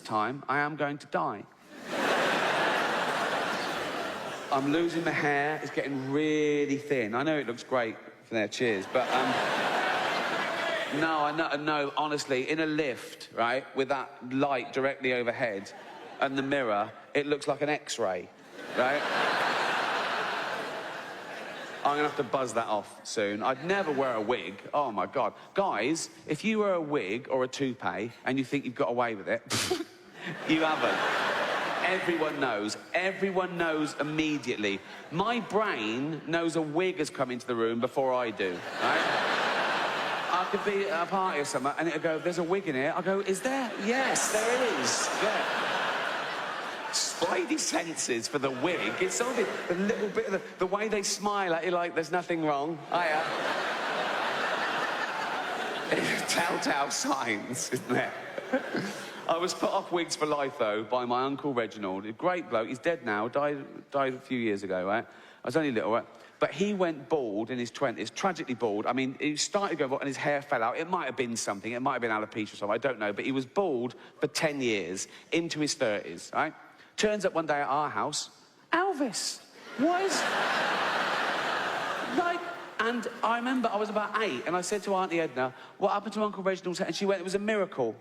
time, I am going to die. I'm losing my hair. It's getting really thin. I know it looks great from there, cheers, but no, honestly, in a lift, right, with that light directly overhead and the mirror, it looks like an X-ray, right? I'm gonna have to buzz that off soon. I'd never wear a wig. Oh my God. Guys, if you wear a wig or a toupee and you think you've got away with it, you haven't. Everyone knows. Everyone knows immediately. My brain knows a wig has come into the room before I do, right? I could be at a party or something and it'll go, there's a wig in here. I'll go, is there? Yes, there is. Yeah. Spidey senses for the wig. It's only the little bit of the way they smile at you like there's nothing wrong. Telltale signs, isn't there? I was put off wigs for life, though, by my uncle Reginald. A great bloke. He's dead now. Died a few years ago, right? I was only little, right? But he went bald in his 20s, tragically bald. I mean, he started going bald and his hair fell out. It might have been something. It might have been alopecia or something. I don't know. But he was bald for 10 years, into his 30s, right? Turns up one day at our house, Elvis. What is... like... And I remember I was about 8, and I said to Auntie Edna, what happened to Uncle Reginald? And she went, it was a miracle.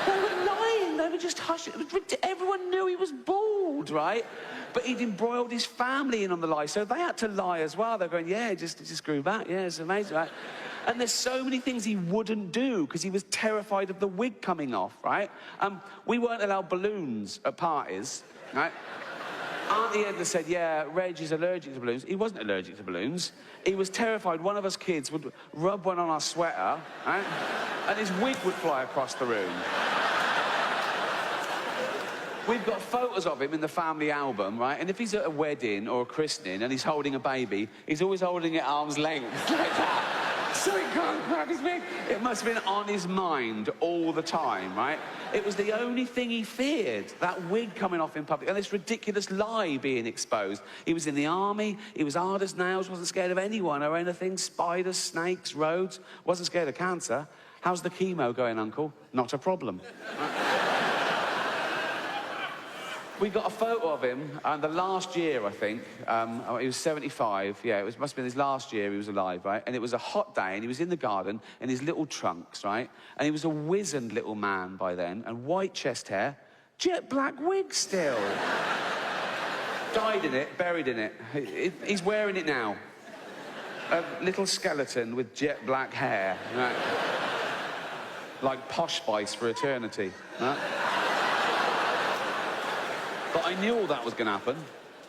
They were lying. They were just hushing. It was ridiculous. Everyone knew he was bald, right? But he'd embroiled his family in on the lie, so they had to lie as well. They're going, yeah, it just grew back. Yeah, it's amazing, right? And there's so many things he wouldn't do because he was terrified of the wig coming off, right? We weren't allowed balloons at parties, right? Auntie Edna said, yeah, Reg is allergic to balloons. He wasn't allergic to balloons. He was terrified one of us kids would rub one on our sweater, right? And his wig would fly across the room. We've got photos of him in the family album, right? And if he's at a wedding or a christening and he's holding a baby, he's always holding it at arm's length, like that. So he can't grab his wig. It must have been on his mind all the time, right? It was the only thing he feared, that wig coming off in public, and this ridiculous lie being exposed. He was in the army, he was hard as nails, wasn't scared of anyone or anything, spiders, snakes, roads, wasn't scared of cancer. How's the chemo going, Uncle? Not a problem. We got a photo of him, the last year, I think. He was 75. Yeah, must have been his last year he was alive, right? And it was a hot day, and he was in the garden in his little trunks, right? And he was a wizened little man by then, and white chest hair, jet black wig still. Died in it, buried in it. He's wearing it now. A little skeleton with jet black hair, right? Like Posh Spice for eternity, right? But I knew all that was going to happen.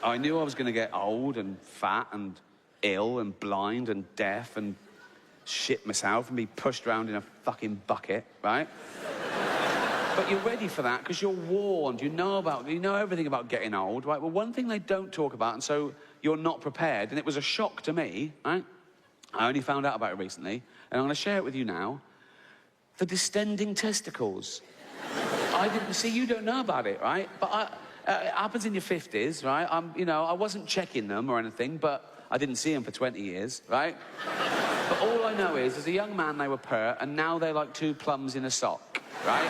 I knew I was going to get old and fat and ill and blind and deaf and shit myself and be pushed around in a fucking bucket, right? But you're ready for that because you're warned. You know everything about getting old, right? Well, one thing they don't talk about, and so you're not prepared, and it was a shock to me, right? I only found out about it recently, and I'm going to share it with you now. The distending testicles. I didn't see, you don't know about it, right? But it happens in your 50s, right? I wasn't checking them or anything, but I didn't see them for 20 years, right? But all I know is, as a young man, they were pert, and now they're like 2 plums in a sock, right?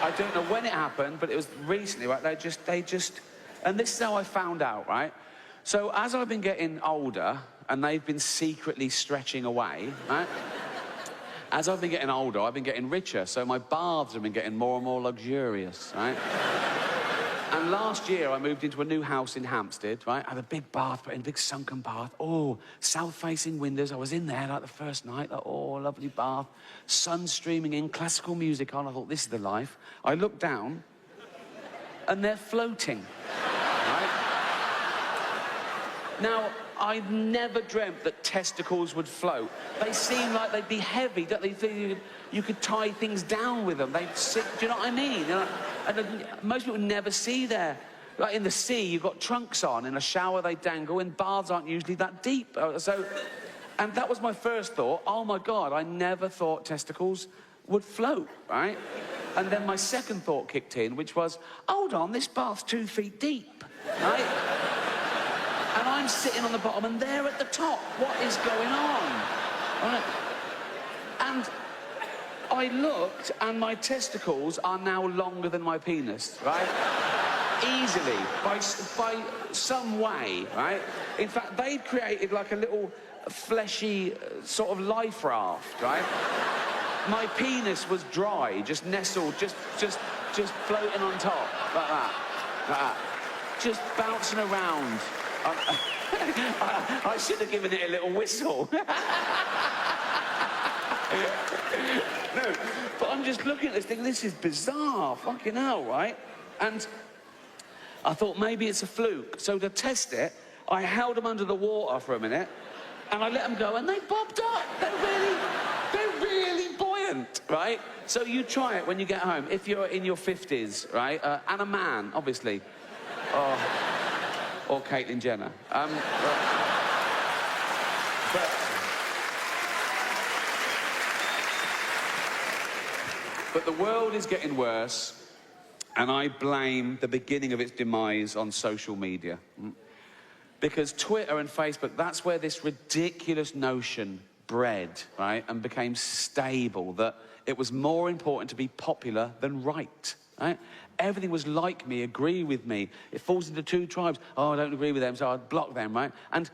I don't know when it happened, but it was recently, right? They just... And this is how I found out, right? So as I've been getting older, and they've been secretly stretching away, right? As I've been getting older, I've been getting richer, so my baths have been getting more and more luxurious, right? And last year, I moved into a new house in Hampstead, right? I had a big bath, put in a big sunken bath. Oh, south-facing windows. I was in there, like, the first night. Like, oh, lovely bath. Sun streaming in, classical music on. I thought, this is the life. I looked down, and they're floating, right? Now, I'd never dreamt that testicles would float. They seem like they'd be heavy, don't they? You could tie things down with them. They'd sit, do you know what I mean? And most people never see there. Like in the sea, you've got trunks on. In a shower, they dangle. In baths aren't usually that deep. And that was my first thought. Oh, my God, I never thought testicles would float, right? And then my second thought kicked in, which was, hold on, this bath's 2 feet deep, right? And I'm sitting on the bottom, and they're at the top. What is going on? Right? And I looked, and my testicles are now longer than my penis, right? Easily, by some way, right? In fact, they'd created like a little fleshy sort of life raft, right? My penis was dry, just nestled, just floating on top, like that, just bouncing around. I should have given it a little whistle. No, but I'm just looking at this thing, this is bizarre, fucking hell, right? And I thought maybe it's a fluke. So to test it, I held them under the water for a minute, and I let them go, and they bobbed up. They're really buoyant, right? So you try it when you get home, if you're in your 50s, right? And a man, obviously. Or Caitlyn Jenner. But the world is getting worse, and I blame the beginning of its demise on social media. Because Twitter and Facebook, that's where this ridiculous notion bred, right, and became stable, that it was more important to be popular than right, right? Everything was like me, agree with me. It falls into two tribes. Oh, I don't agree with them, so I'd block them, right? And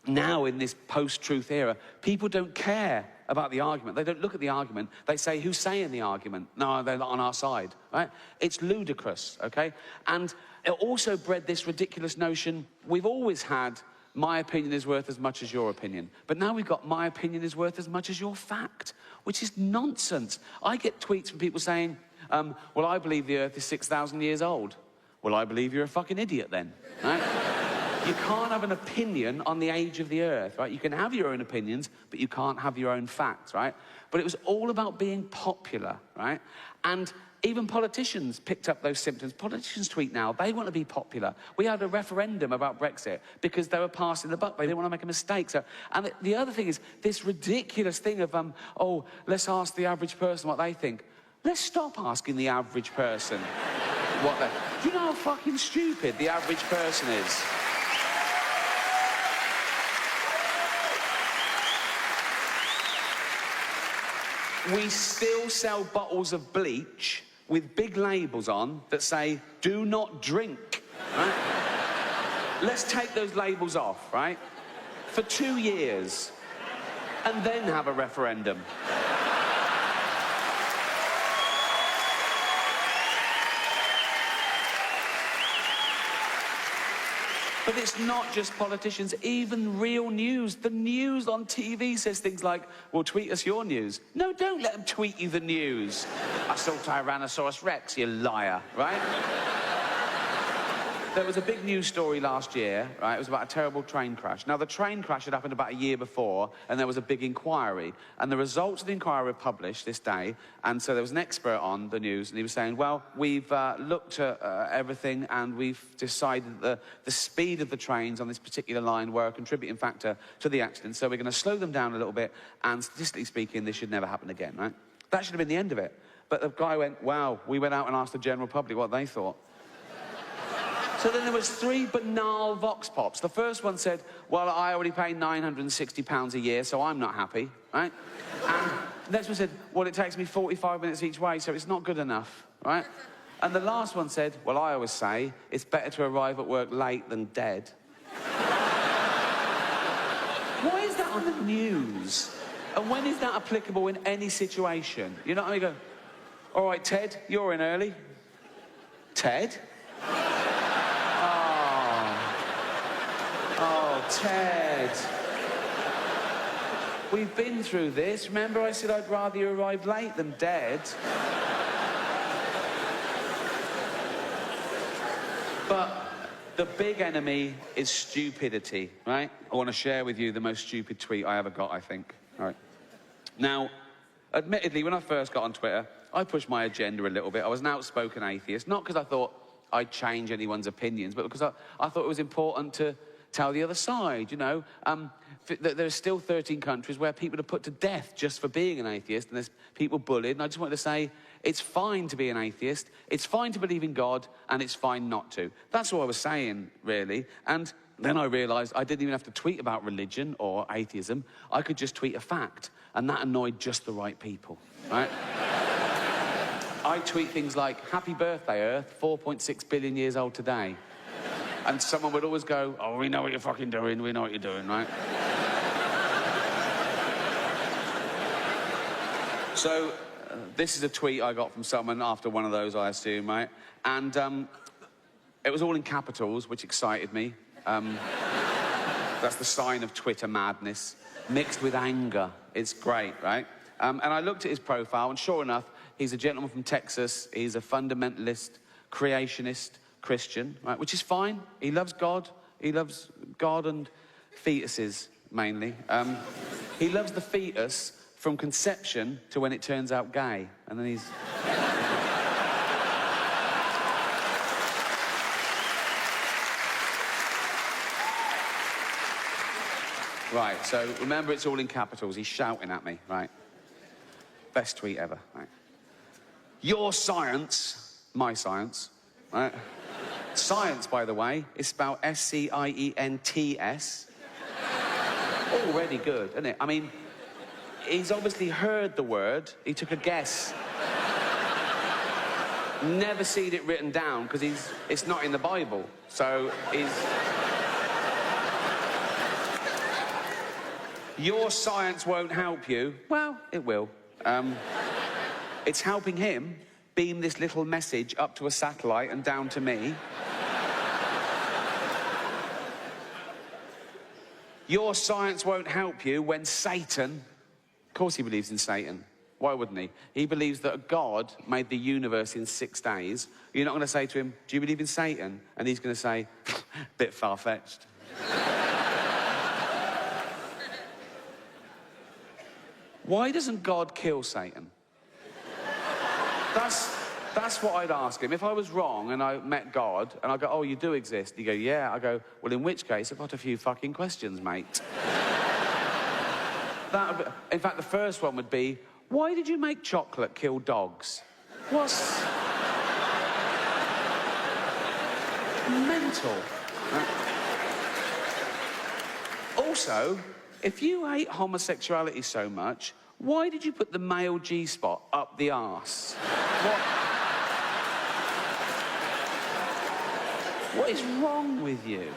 now, in this post-truth era, people don't care about the argument. They don't look at the argument. They say, who's saying the argument? No, they're not on our side, right? It's ludicrous, okay? And it also bred this ridiculous notion. We've always had, my opinion is worth as much as your opinion. But now we've got, my opinion is worth as much as your fact, which is nonsense. I get tweets from people saying, well, I believe the Earth is 6,000 years old. Well, I believe you're a fucking idiot then, right? You can't have an opinion on the age of the Earth, right? You can have your own opinions, but you can't have your own facts, right? But it was all about being popular, right? And even politicians picked up those symptoms. Politicians tweet now, they want to be popular. We had a referendum about Brexit because they were passing the buck. They didn't want to make a mistake. So, and the other thing is this ridiculous thing of, oh, let's ask the average person what they think. Let's stop asking the average person what they... Do you know how fucking stupid the average person is? We still sell bottles of bleach with big labels on that say, do not drink, right? Let's take those labels off, right? For 2 years, and then have a referendum. But it's not just politicians, even real news. The news on TV says things like, well, tweet us your news. No, don't let them tweet you the news. I saw Tyrannosaurus Rex, you liar, right? There was a big news story last year, right? It was about a terrible train crash. Now, the train crash had happened about a year before, and there was a big inquiry. And the results of the inquiry were published this day, and so there was an expert on the news, and he was saying, well, we've looked at everything, and we've decided that the speed of the trains on this particular line were a contributing factor to the accident, so we're going to slow them down a little bit, and statistically speaking, this should never happen again, right? That should have been the end of it. But the guy went, wow, we went out and asked the general public what they thought. So then there was 3 banal vox pops. The first one said, well, I already pay £960 a year, so I'm not happy, right? And the next one said, well, it takes me 45 minutes each way, so it's not good enough, right? And the last one said, well, I always say, it's better to arrive at work late than dead. Why is that on the news? And when is that applicable in any situation? You know what I mean? Go, all right, Ted, you're in early. Ted? Oh, Ted. We've been through this. Remember I said I'd rather you arrive late than dead? But the big enemy is stupidity, right? I want to share with you the most stupid tweet I ever got, I think. All right. Now, admittedly, when I first got on Twitter, I pushed my agenda a little bit. I was an outspoken atheist, not because I thought I'd change anyone's opinions, but because I thought it was important to tell the other side, you know. There are still 13 countries where people are put to death just for being an atheist, and there's people bullied, and I just wanted to say, it's fine to be an atheist, it's fine to believe in God, and it's fine not to. That's all I was saying, really. And then I realised I didn't even have to tweet about religion or atheism. I could just tweet a fact, and that annoyed just the right people, right? I tweet things like, happy birthday, Earth, 4.6 billion years old today. And someone would always go, oh, we know what you're fucking doing, we know what you're doing, right? So, this is a tweet I got from someone after one of those, I assume, right? And it was all in capitals, which excited me. That's the sign of Twitter madness, mixed with anger. It's great, right? And I looked at his profile, and sure enough, he's a gentleman from Texas. He's a fundamentalist, creationist Christian, right? Which is fine. He loves God. He loves God and fetuses, mainly. He loves the fetus from conception to when it turns out gay. And then he's... Right, so remember, it's all in capitals. He's shouting at me, right? Best tweet ever, right? Your science, my science, right? Science, by the way, is spelled S-C-I-E-N-T-S. Already good, isn't it? I mean, he's obviously heard the word. He took a guess. Never seen it written down, because it's not in the Bible. So he's... Your science won't help you. Well, it will. It's helping him beam this little message up to a satellite and down to me. Your science won't help you when Satan... Of course he believes in Satan. Why wouldn't he? He believes that God made the universe in 6 days. You're not going to say to him, do you believe in Satan? And he's going to say, bit far-fetched. Why doesn't God kill Satan? That's what I'd ask him. If I was wrong and I met God and I go, oh, you do exist. He'd go, yeah. I go, well, in which case, I've got a few fucking questions, mate. In fact, the first one would be, why did you make chocolate kill dogs? What's... mental. Also, if you hate homosexuality so much, why did you put the male G-spot up the arse? What is wrong with you?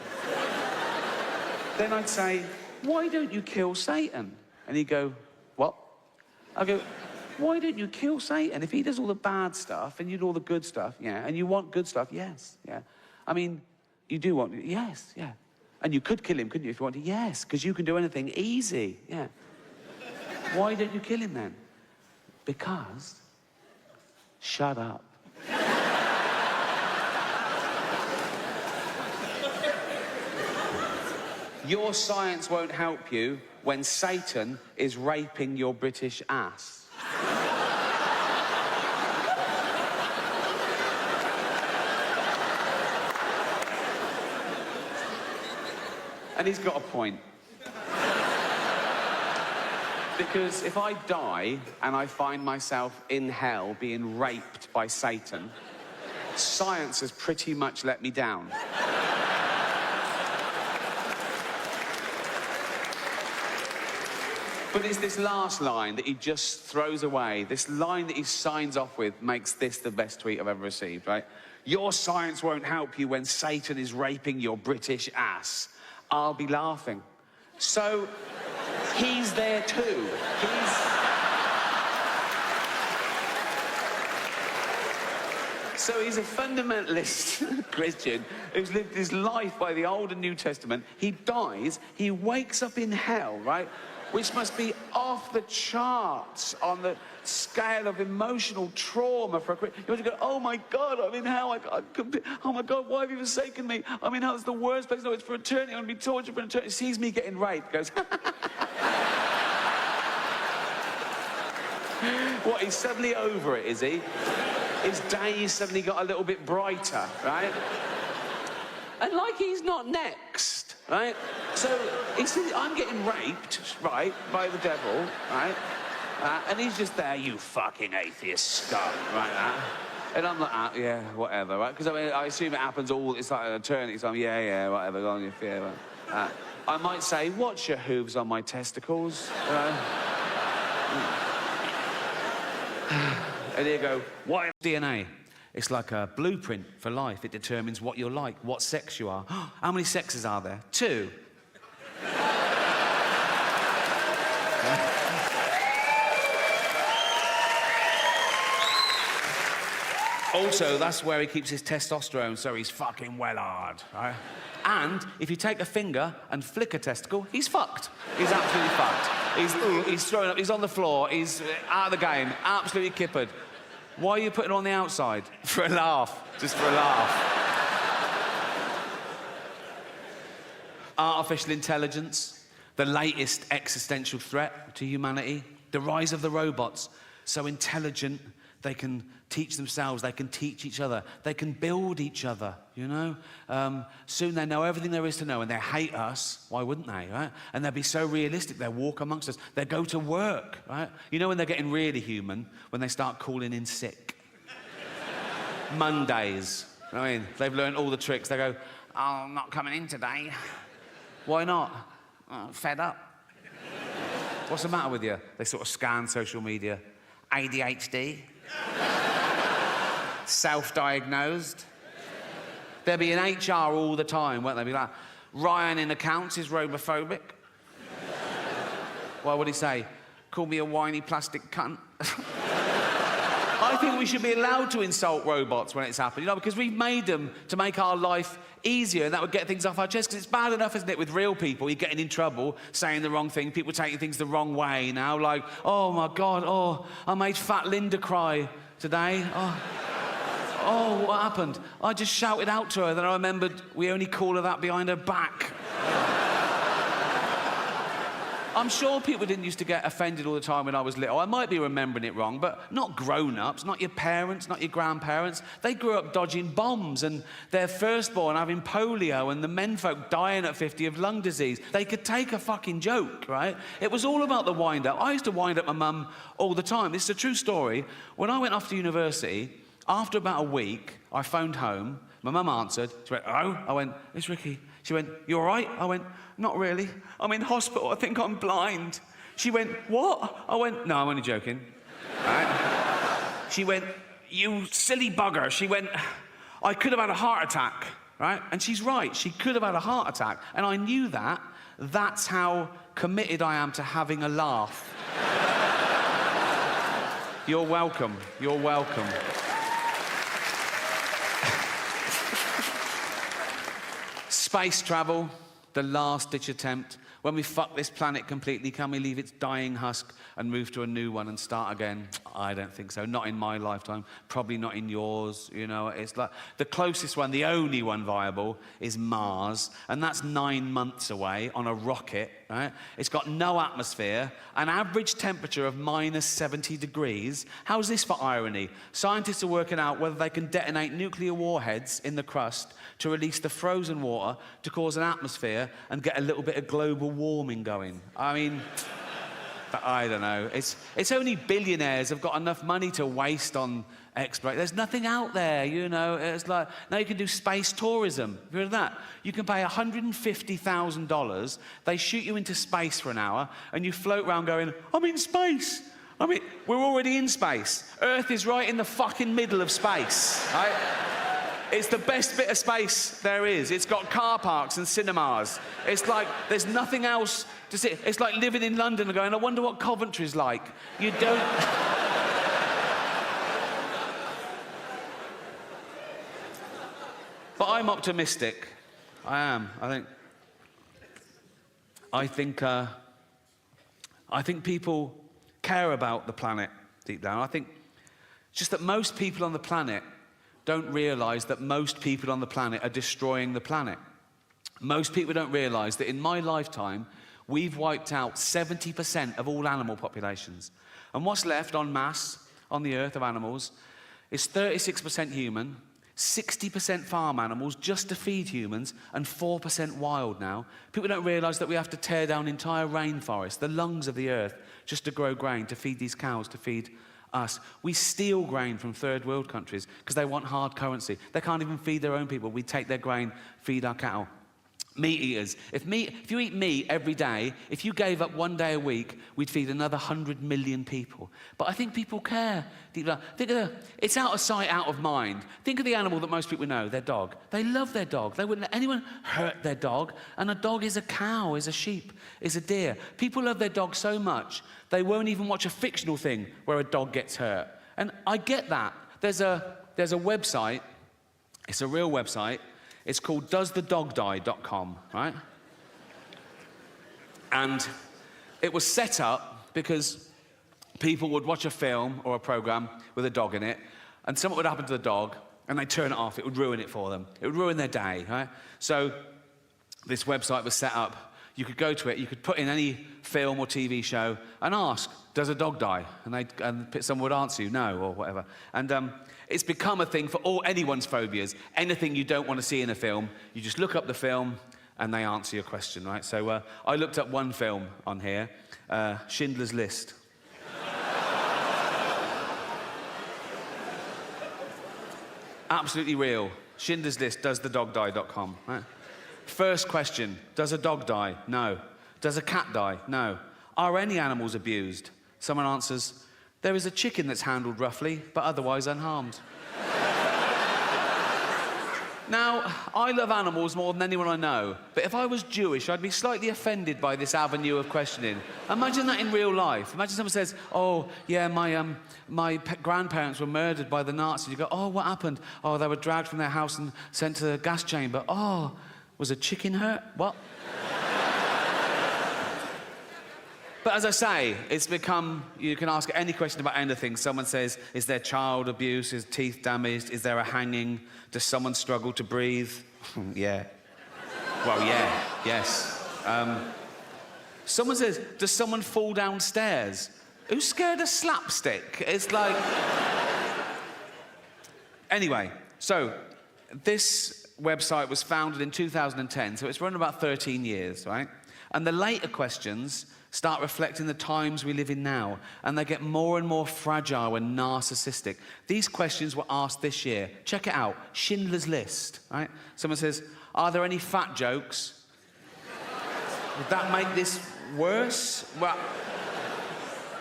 Then I'd say, why don't you kill Satan? And he'd go, what? I go, why don't you kill Satan? If he does all the bad stuff and you do all the good stuff, yeah, and you want good stuff, yes, yeah. I mean, you do want, yes, yeah. And you could kill him, couldn't you, if you wanted? Yes, because you can do anything easy, yeah. Why don't you kill him then? Because... shut up. Your science won't help you when Satan is raping your British ass. And he's got a point. Because if I die and I find myself in hell being raped by Satan, science has pretty much let me down. But it's this last line that he just throws away. This line that he signs off with makes this the best tweet I've ever received, right? Your science won't help you when Satan is raping your British ass. I'll be laughing. So, he's there too. So he's a fundamentalist Christian who's lived his life by the Old and New Testament. He dies, he wakes up in hell, right? Which must be off the charts on the scale of emotional trauma for a Christian. You want to go, oh my God, I'm in hell. Oh my God, why have you forsaken me? I'm in hell, it's the worst place. No, it's for eternity. I'm going to be tortured for eternity. He sees me getting raped, goes, what, he's suddenly over it, is he? His day suddenly got a little bit brighter, right? And like he's not next, right? So he says, I'm getting raped, right, by the devil, right? And he's just there, you fucking atheist scum, right? And I'm like, yeah, whatever, right? Because I mean, I assume it happens it's like an eternity, so I'm, yeah, whatever, go on your fear. I might say, watch your hooves on my testicles, you know? And he'd go, what? DNA. It's like a blueprint for life. It determines what you're like, what sex you are. How many sexes are there? 2. Also, that's where he keeps his testosterone, so he's fucking well hard, right? And if you take a finger and flick a testicle, he's fucked. He's absolutely fucked. He's throwing up, he's on the floor, he's out of the game, absolutely kippered. Why are you putting it on the outside? For a laugh, just for a laugh. Artificial intelligence, the latest existential threat to humanity, the rise of the robots, so intelligent, they can teach themselves, they can teach each other, they can build each other, you know? Soon they know everything there is to know, and they hate us. Why wouldn't they, right? And they'll be so realistic, they'll walk amongst us, they'll go to work, right? You know when they're getting really human? When they start calling in sick. Mondays, I mean, they've learned all the tricks. They go, oh, I'm not coming in today. Why not? Oh, fed up. What's the matter with you? They sort of scan social media. ADHD. Self-diagnosed. They'll be in HR all the time, won't they? Be like, Ryan in accounts is robophobic. Why would he say? Call me a whiny plastic cunt. I think we should be allowed to insult robots when it's happened, you know, because we've made them to make our life easier, and that would get things off our chest, because it's bad enough, isn't it, with real people, you're getting in trouble, saying the wrong thing, people taking things the wrong way now, like, oh my God, oh, I made fat Linda cry today, oh, what happened? I just shouted out to her, then I remembered we only call her that behind her back. I'm sure people didn't used to get offended all the time when I was little. I might be remembering it wrong, but not grown-ups, not your parents, not your grandparents. They grew up dodging bombs and their firstborn having polio and the menfolk dying at 50 of lung disease. They could take a fucking joke, right? It was all about the wind-up. I used to wind up my mum all the time. This is a true story. When I went off to university, after about a week, I phoned home. My mum answered. She went, hello? I went, it's Ricky. She went, you all right? I went, not really. I'm in hospital. I think I'm blind. She went, what? I went, no, I'm only joking. Right? She went, you silly bugger. She went, I could have had a heart attack, right? And she's right. She could have had a heart attack. And I knew that. That's how committed I am to having a laugh. You're welcome. You're welcome. Space travel, the last-ditch attempt. When we fuck this planet completely, can we leave its dying husk and move to a new one and start again? I don't think so. Not in my lifetime. Probably not in yours. You know, it's like the closest one, the only one viable, is Mars, and that's 9 months away on a rocket. Right? It's got no atmosphere, an average temperature of -70 degrees. How's this for irony? Scientists are working out whether they can detonate nuclear warheads in the crust to release the frozen water to cause an atmosphere and get a little bit of global warming going. I mean, I don't know. It's only billionaires have got enough money to waste on exploration. There's nothing out there, you know. It's like, now you can do space tourism. Have you heard of that? You can pay $150,000. They shoot you into space for an hour, and you float around going, I'm in space. I mean, we're already in space. Earth is right in the fucking middle of space, right? It's the best bit of space there is. It's got car parks and cinemas. It's like there's nothing else to see. It's like living in London and going, I wonder what Coventry's like. You don't... But I'm optimistic. I am. I think people care about the planet deep down. I think just that most people on the planet don't realise that most people on the planet are destroying the planet. Most people don't realise that in my lifetime, we've wiped out 70% of all animal populations. And what's left en masse on the earth of animals is 36% human, 60% farm animals just to feed humans, and 4% wild now. People don't realise that we have to tear down entire rainforests, the lungs of the earth, just to grow grain, to feed these cows, to feed Us. We steal grain from third world countries because they want hard currency. They can't even feed their own people. We take their grain, feed our cattle. Meat eaters. If you eat meat every day, if you gave up 1 day a week, we'd feed another 100 million people. But I think people care. It's out of sight, out of mind. Think of the animal that most people know, their dog. They love their dog. They wouldn't let anyone hurt their dog. And a dog is a cow, is a sheep, is a deer. People love their dog so much, they won't even watch a fictional thing where a dog gets hurt. And I get that. There's a website, it's a real website. It's called doesthedogdie.com, right? And it was set up because people would watch a film or a program with a dog in it, and something would happen to the dog, and they'd turn it off. It would ruin it for them. It would ruin their day, right? So this website was set up. You could go to it, you could put in any film or TV show and ask, does a dog die? And someone would answer you, no, or whatever. And it's become a thing for anyone's phobias. Anything you don't want to see in a film, you just look up the film and they answer your question, right? So I looked up one film on here, Schindler's List. Absolutely real. Schindler's List, doesthedogdie.com, right? First question, does a dog die? No. Does a cat die? No. Are any animals abused? Someone answers, there is a chicken that's handled roughly, but otherwise unharmed. Now, I love animals more than anyone I know, but if I was Jewish, I'd be slightly offended by this avenue of questioning. Imagine that in real life. Imagine someone says, oh, yeah, my grandparents were murdered by the Nazis. You go, oh, what happened? Oh, they were dragged from their house and sent to the gas chamber. Oh, was a chicken hurt? What? But as I say, it's become, you can ask any question about anything. Someone says, is there child abuse? Is teeth damaged? Is there a hanging? Does someone struggle to breathe? Yeah. Well, yeah, yes. Someone says, does someone fall downstairs? Who's scared of slapstick? It's like... Anyway, so this website was founded in 2010, so it's run about 13 years, right? And the later questions start reflecting the times we live in now, and they get more and more fragile and narcissistic. These questions were asked this year. Check it out, Schindler's List, right? Someone says, are there any fat jokes? Would that make this worse? Well,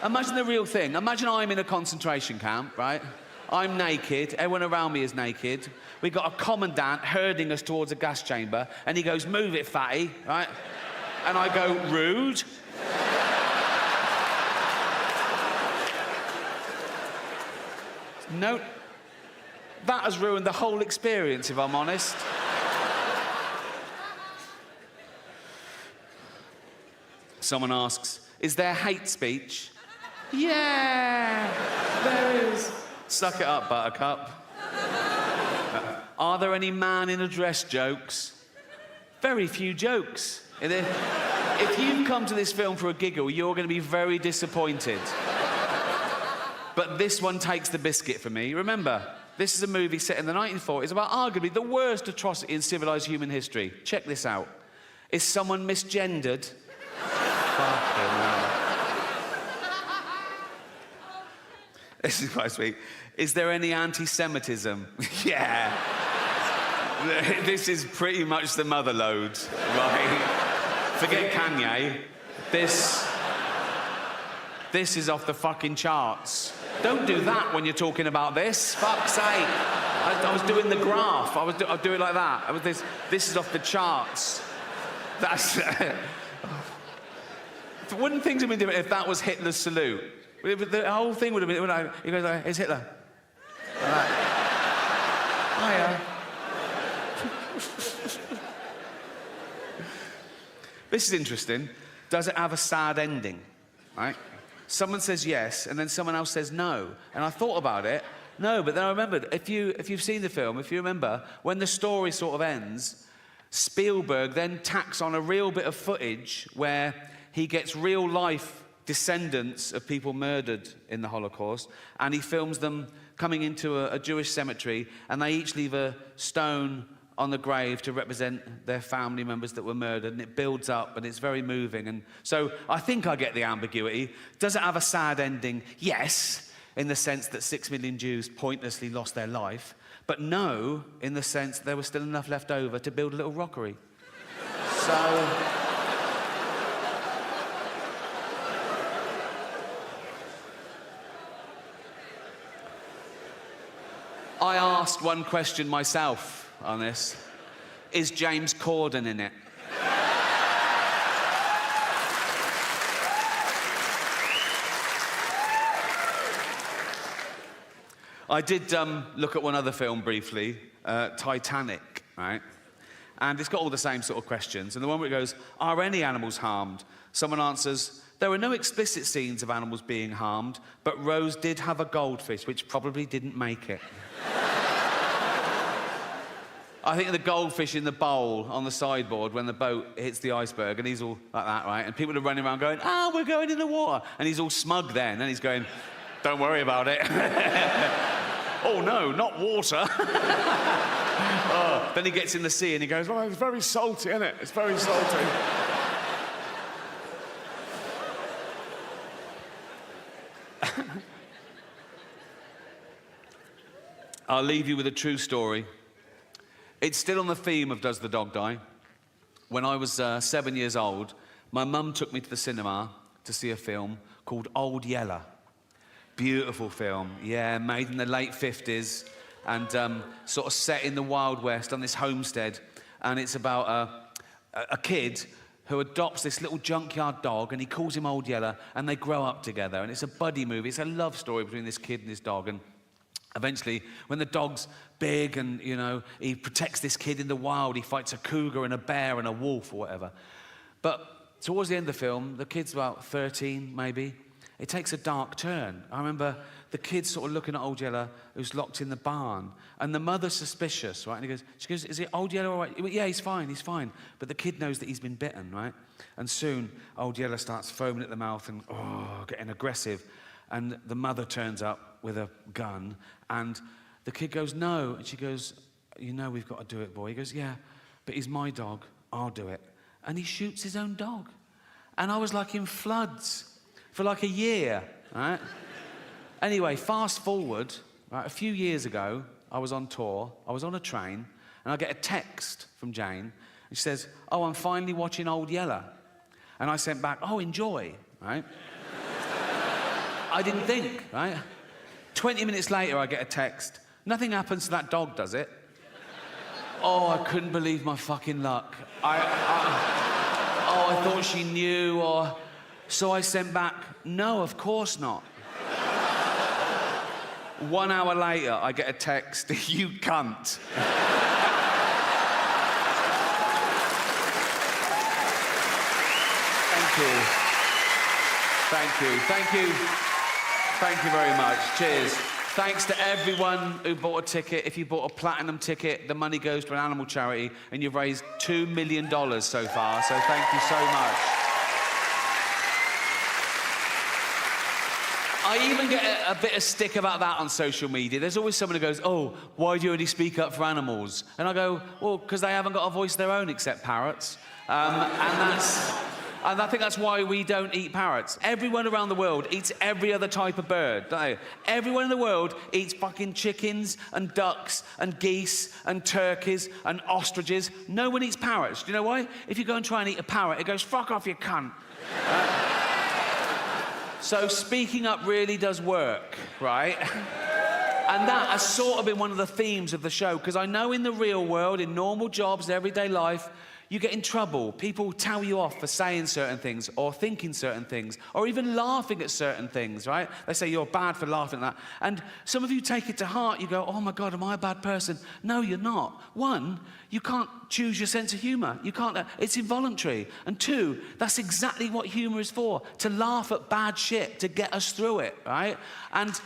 imagine the real thing. Imagine I'm in a concentration camp, right? I'm naked, everyone around me is naked. We've got a commandant herding us towards a gas chamber, and he goes, move it, fatty, right? And I go, rude. No, that has ruined the whole experience, if I'm honest. Someone asks, is there hate speech? Yeah, there is. Suck it up, Buttercup. Are there any man in a dress jokes? Very few jokes. If you've come to this film for a giggle, you're going to be very disappointed. But this one takes the biscuit for me. Remember, this is a movie set in the 1940s about arguably the worst atrocity in civilized human history. Check this out. Is someone misgendered? Fucking hell. This is quite sweet. Is there any anti-Semitism? Yeah. This is pretty much the mother load, right? Forget Kanye. This is off the fucking charts. Don't do that when you're talking about this. Fuck's sake. I was doing the graph. I'll do it like that. This is off the charts. That's... Wouldn't things have been different if that was Hitler's salute? The whole thing would have been... He goes like, it's Hitler. Like, hiya. This is interesting. Does it have a sad ending? Right? Someone says yes, and then someone else says no. And I thought about it. No, but then I remembered, if you've seen the film, if you remember, when the story sort of ends, Spielberg then tacks on a real bit of footage where he gets real-life descendants of people murdered in the Holocaust, and he films them coming into a Jewish cemetery, and they each leave a stone on the grave to represent their family members that were murdered, and it builds up, and it's very moving. And so I think I get the ambiguity. Does it have a sad ending? Yes. in the sense that 6 million Jews pointlessly lost their life, but no in the sense that there was still enough left over to build a little rockery. So... I asked one question myself on this. Is James Corden in it? I did look at one other film briefly, Titanic, right? And it's got all the same sort of questions. And the one where it goes, are any animals harmed? Someone answers, there were no explicit scenes of animals being harmed, but Rose did have a goldfish, which probably didn't make it. I think of the goldfish in the bowl on the sideboard when the boat hits the iceberg, and he's all like that, right? And people are running around going, we're going in the water. And he's all smug then, and he's going, don't worry about it. Oh, no, not water. Then he gets in the sea and he goes, it's very salty, isn't it? It's very salty. I'll leave you with a true story. It's still on the theme of Does the Dog Die? When I was 7 years old, my mum took me to the cinema to see a film called Old Yeller. Beautiful film, yeah, made in the late 50s and sort of set in the Wild West on this homestead. And it's about a kid who adopts this little junkyard dog and he calls him Old Yeller and they grow up together. And it's a buddy movie. It's a love story between this kid and this dog. And eventually, when the dog's big and, you know, he protects this kid in the wild, he fights a cougar and a bear and a wolf or whatever. But towards the end of the film, the kid's about 13, maybe. It takes a dark turn. I remember the kid sort of looking at Old Yeller, who's locked in the barn, and the mother's suspicious, right? And she goes, is it Old Yeller all right? He went, yeah, he's fine. But the kid knows that he's been bitten, right? And soon, Old Yeller starts foaming at the mouth and, getting aggressive. And the mother turns up with a gun, and the kid goes, no. And she goes, you know we've got to do it, boy. He goes, yeah, but he's my dog. I'll do it. And he shoots his own dog. And I was like in floods for like a year, right? Anyway, fast forward, right, a few years ago, I was on tour, I was on a train, and I get a text from Jane, and she says, I'm finally watching Old Yeller. And I sent back, enjoy, right? I didn't think, right? 20 minutes later, I get a text, nothing happens to that dog, does it? I couldn't believe my fucking luck. I thought she knew, So I sent back, no, of course not. 1 hour later, I get a text, you cunt. Thank you. Thank you. Thank you. Thank you very much. Cheers. Thanks to everyone who bought a ticket. If you bought a platinum ticket, the money goes to an animal charity, and you've raised $2 million so far, so thank you so much. I even get a bit of stick about that on social media. There's always someone who goes, why do you only speak up for animals? And I go, well, because they haven't got a voice of their own except parrots. And I think that's why we don't eat parrots. Everyone around the world eats every other type of bird, don't they? Everyone in the world eats fucking chickens and ducks and geese and turkeys and ostriches. No one eats parrots. Do you know why? If you go and try and eat a parrot, it goes, fuck off, you cunt. So speaking up really does work, right? And that has sort of been one of the themes of the show, because I know in the real world, in normal jobs, everyday life, you get in trouble. People tell you off for saying certain things or thinking certain things or even laughing at certain things, right? They say you're bad for laughing at that. And some of you take it to heart. You go, oh my God, am I a bad person? No, you're not. One, you can't choose your sense of humor. You can't, it's involuntary. And two, that's exactly what humor is for, to laugh at bad shit, to get us through it, right? And...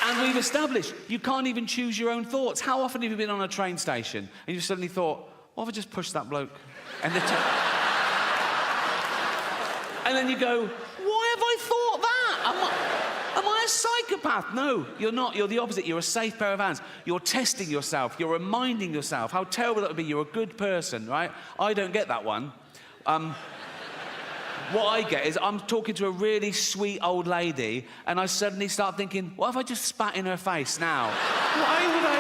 And we've established you can't even choose your own thoughts. How often have you been on a train station and you suddenly thought, what if I just pushed that bloke? And then you go, why have I thought that? Am I a psychopath? No, you're not. You're the opposite. You're a safe pair of hands. You're testing yourself. You're reminding yourself how terrible that would be. You're a good person, right? I don't get that one. What I get is I'm talking to a really sweet old lady and I suddenly start thinking, what if I just spat in her face now? Why would I?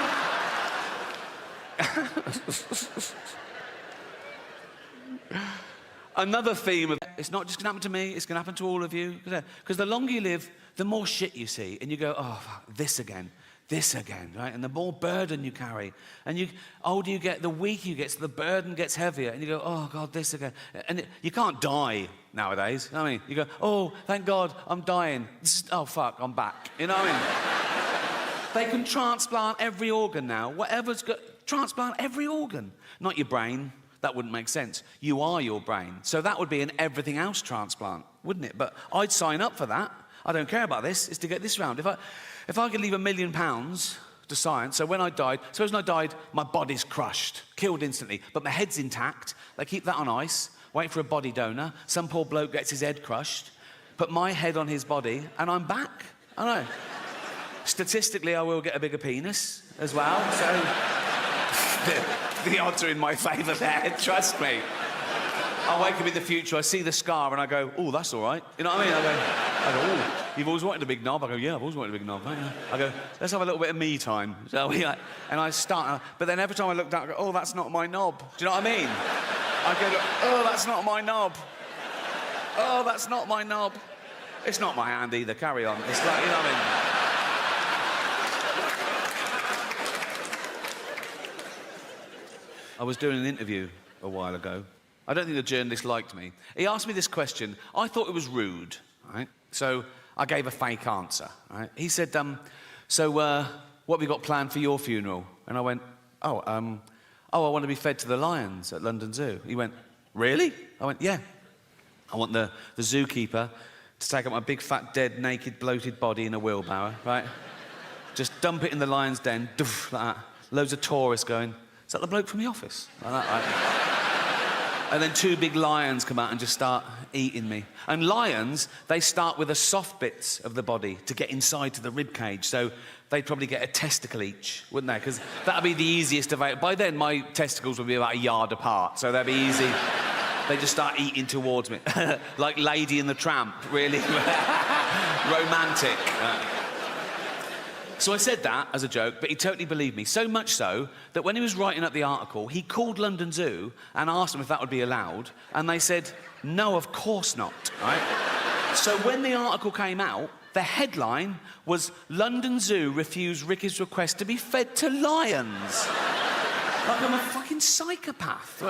Another theme of it's not just going to happen to me, it's going to happen to all of you. Because the longer you live, the more shit you see. And you go, oh, fuck, this again, right? And the more burden you carry. And the older you get, the weaker you get, so the burden gets heavier. And you go, oh, God, this again. And you can't die nowadays. I mean, you go, oh, thank God, I'm dying. Oh, fuck, I'm back. You know what I mean? They can transplant every organ now. Whatever's got, transplant every organ. Not your brain. That wouldn't make sense. You are your brain. So that would be an everything else transplant, wouldn't it? But I'd sign up for that. I don't care about this. It's to get this round. If I could leave £1 million to science, so when I died, suppose when I died, my body's crushed, killed instantly, but my head's intact. They keep that on ice, wait for a body donor. Some poor bloke gets his head crushed, put my head on his body, and I'm back. I know. Statistically, I will get a bigger penis as well, so... The odds are in my favour there, trust me. I wake up in the future, I see the scar, and I go, oh, that's all right. You know what I mean? I go, oh, you've always wanted a big knob? I go, yeah, I've always wanted a big knob. I go, let's have a little bit of me time, shall we? And I start, but then every time I look down, I go, oh, that's not my knob. Do you know what I mean? I go, oh, that's not my knob. Oh, that's not my knob. It's not my hand either, carry on. It's like, you know what I mean? I was doing an interview a while ago. I don't think the journalist liked me. He asked me this question. I thought it was rude, right? So I gave a fake answer, right? He said, so what have you got planned for your funeral? And I went, I want to be fed to the lions at London Zoo. He went, really? I went, yeah. I want the zookeeper to take up my big, fat, dead, naked, bloated body in a wheelbarrow, right? Just dump it in the lion's den, doof, like that. Loads of tourists going, is that the bloke from The Office? Like that, right? And then 2 big lions come out and just start eating me. And lions, they start with the soft bits of the body to get inside to the rib cage. So they'd probably get a testicle each, wouldn't they? Because that'd be the easiest of it. By then, my testicles would be about a yard apart, so that'd be easy. They just start eating towards me. Like Lady and the Tramp, really romantic. So I said that as a joke, but he totally believed me. So much so that when he was writing up the article, he called London Zoo and asked them if that would be allowed, and they said, no, of course not, right? So when the article came out, the headline was, London Zoo refused Ricky's request to be fed to lions. Like I'm a fucking psychopath.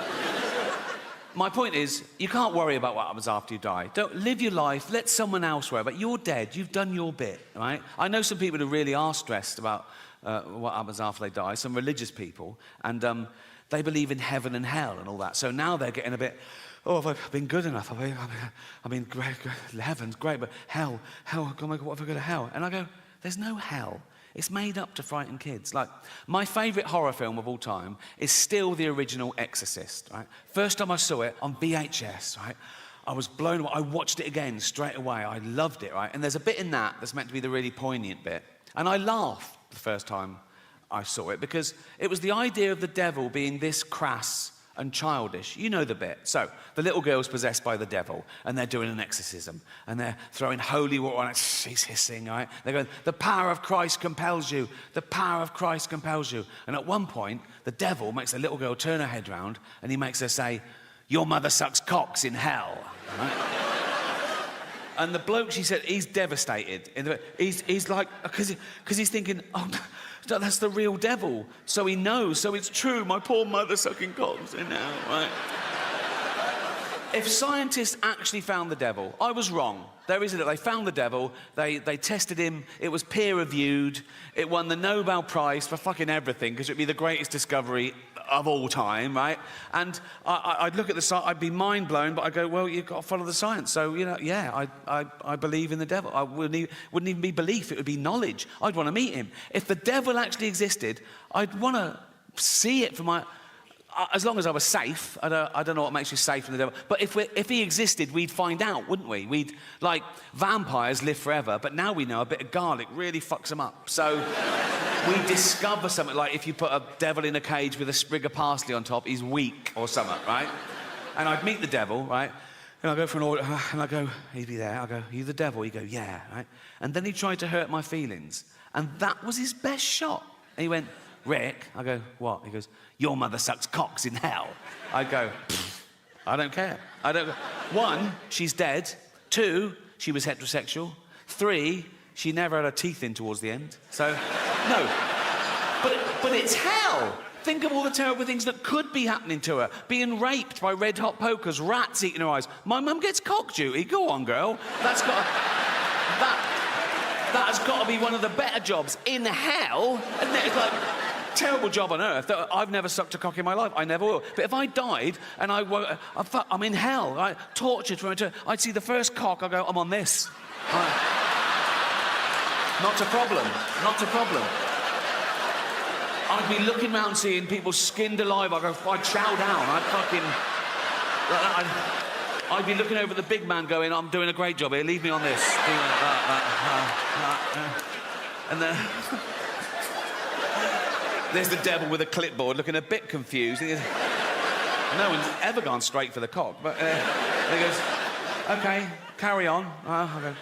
My point is, you can't worry about what happens after you die. Don't live your life, let someone else worry about it. You're dead, you've done your bit, right? I know some people who really are stressed about what happens after they die, some religious people, and they believe in heaven and hell and all that. So now they're getting a bit, oh, have I been good enough? I mean, great, heaven's great, but hell, oh my God, what if I go to hell? And I go, there's no hell. It's made up to frighten kids. Like, my favourite horror film of all time is still the original Exorcist, right? First time I saw it on VHS, right? I was blown away. I watched it again straight away. I loved it, right? And there's a bit in that that's meant to be the really poignant bit. And I laughed the first time I saw it because it was the idea of the devil being this crass and childish. You know the bit. So, the little girl's possessed by the devil, and they're doing an exorcism, and they're throwing holy water on it. She's hissing, right? They're going, the power of Christ compels you. The power of Christ compels you. And at one point, the devil makes the little girl turn her head round, and he makes her say, your mother sucks cocks in hell. Right? And the bloke, she said, he's devastated. He's like, because he's thinking, oh, that's the real devil. So he knows, so it's true, my poor mother sucking cocks in hell, right? If scientists actually found the devil, I was wrong. There isn't it. They found the devil, they tested him, it was peer-reviewed, it won the Nobel Prize for fucking everything, because it would be the greatest discovery of all time, right? And I'd look at the science, I'd be mind-blown, but I'd go, well, you've got to follow the science. So, you know, yeah, I believe in the devil. I wouldn't even be belief, it would be knowledge. I'd want to meet him. If the devil actually existed, I'd want to see it for my... as long as I was safe, I don't know what makes you safe from the devil. But if he existed, we'd find out, wouldn't we? Like, vampires live forever, but now we know a bit of garlic really fucks them up. So we discover something, like if you put a devil in a cage with a sprig of parsley on top, he's weak or something, right? And I'd meet the devil, right? And I go for an order, and I go, he'd be there. I go, are you the devil? He'd go, yeah, right? And then he tried to hurt my feelings. And that was his best shot. And he went, Rick, I go, what? He goes, your mother sucks cocks in hell. I go, I don't care. One, she's dead. Two, she was heterosexual. Three, she never had her teeth in towards the end. So, no. But it's hell. Think of all the terrible things that could be happening to her. Being raped by red-hot pokers, rats eating her eyes. My mum gets cock duty. Go on, girl. That has got to be one of the better jobs in hell. And it's like, terrible job on earth. I've never sucked a cock in my life. I never will. But if I died and I'm in hell, right? Tortured for eternity, I'd see the first cock, I go, I'm on this. Not a problem. Not a problem. I'd be looking round seeing people skinned alive. I'd chow down. I'd be looking over the big man going, I'm doing a great job here, leave me on this. And then there's the devil with a clipboard looking a bit confused. No one's ever gone straight for the cock. But he goes, OK, carry on. I go,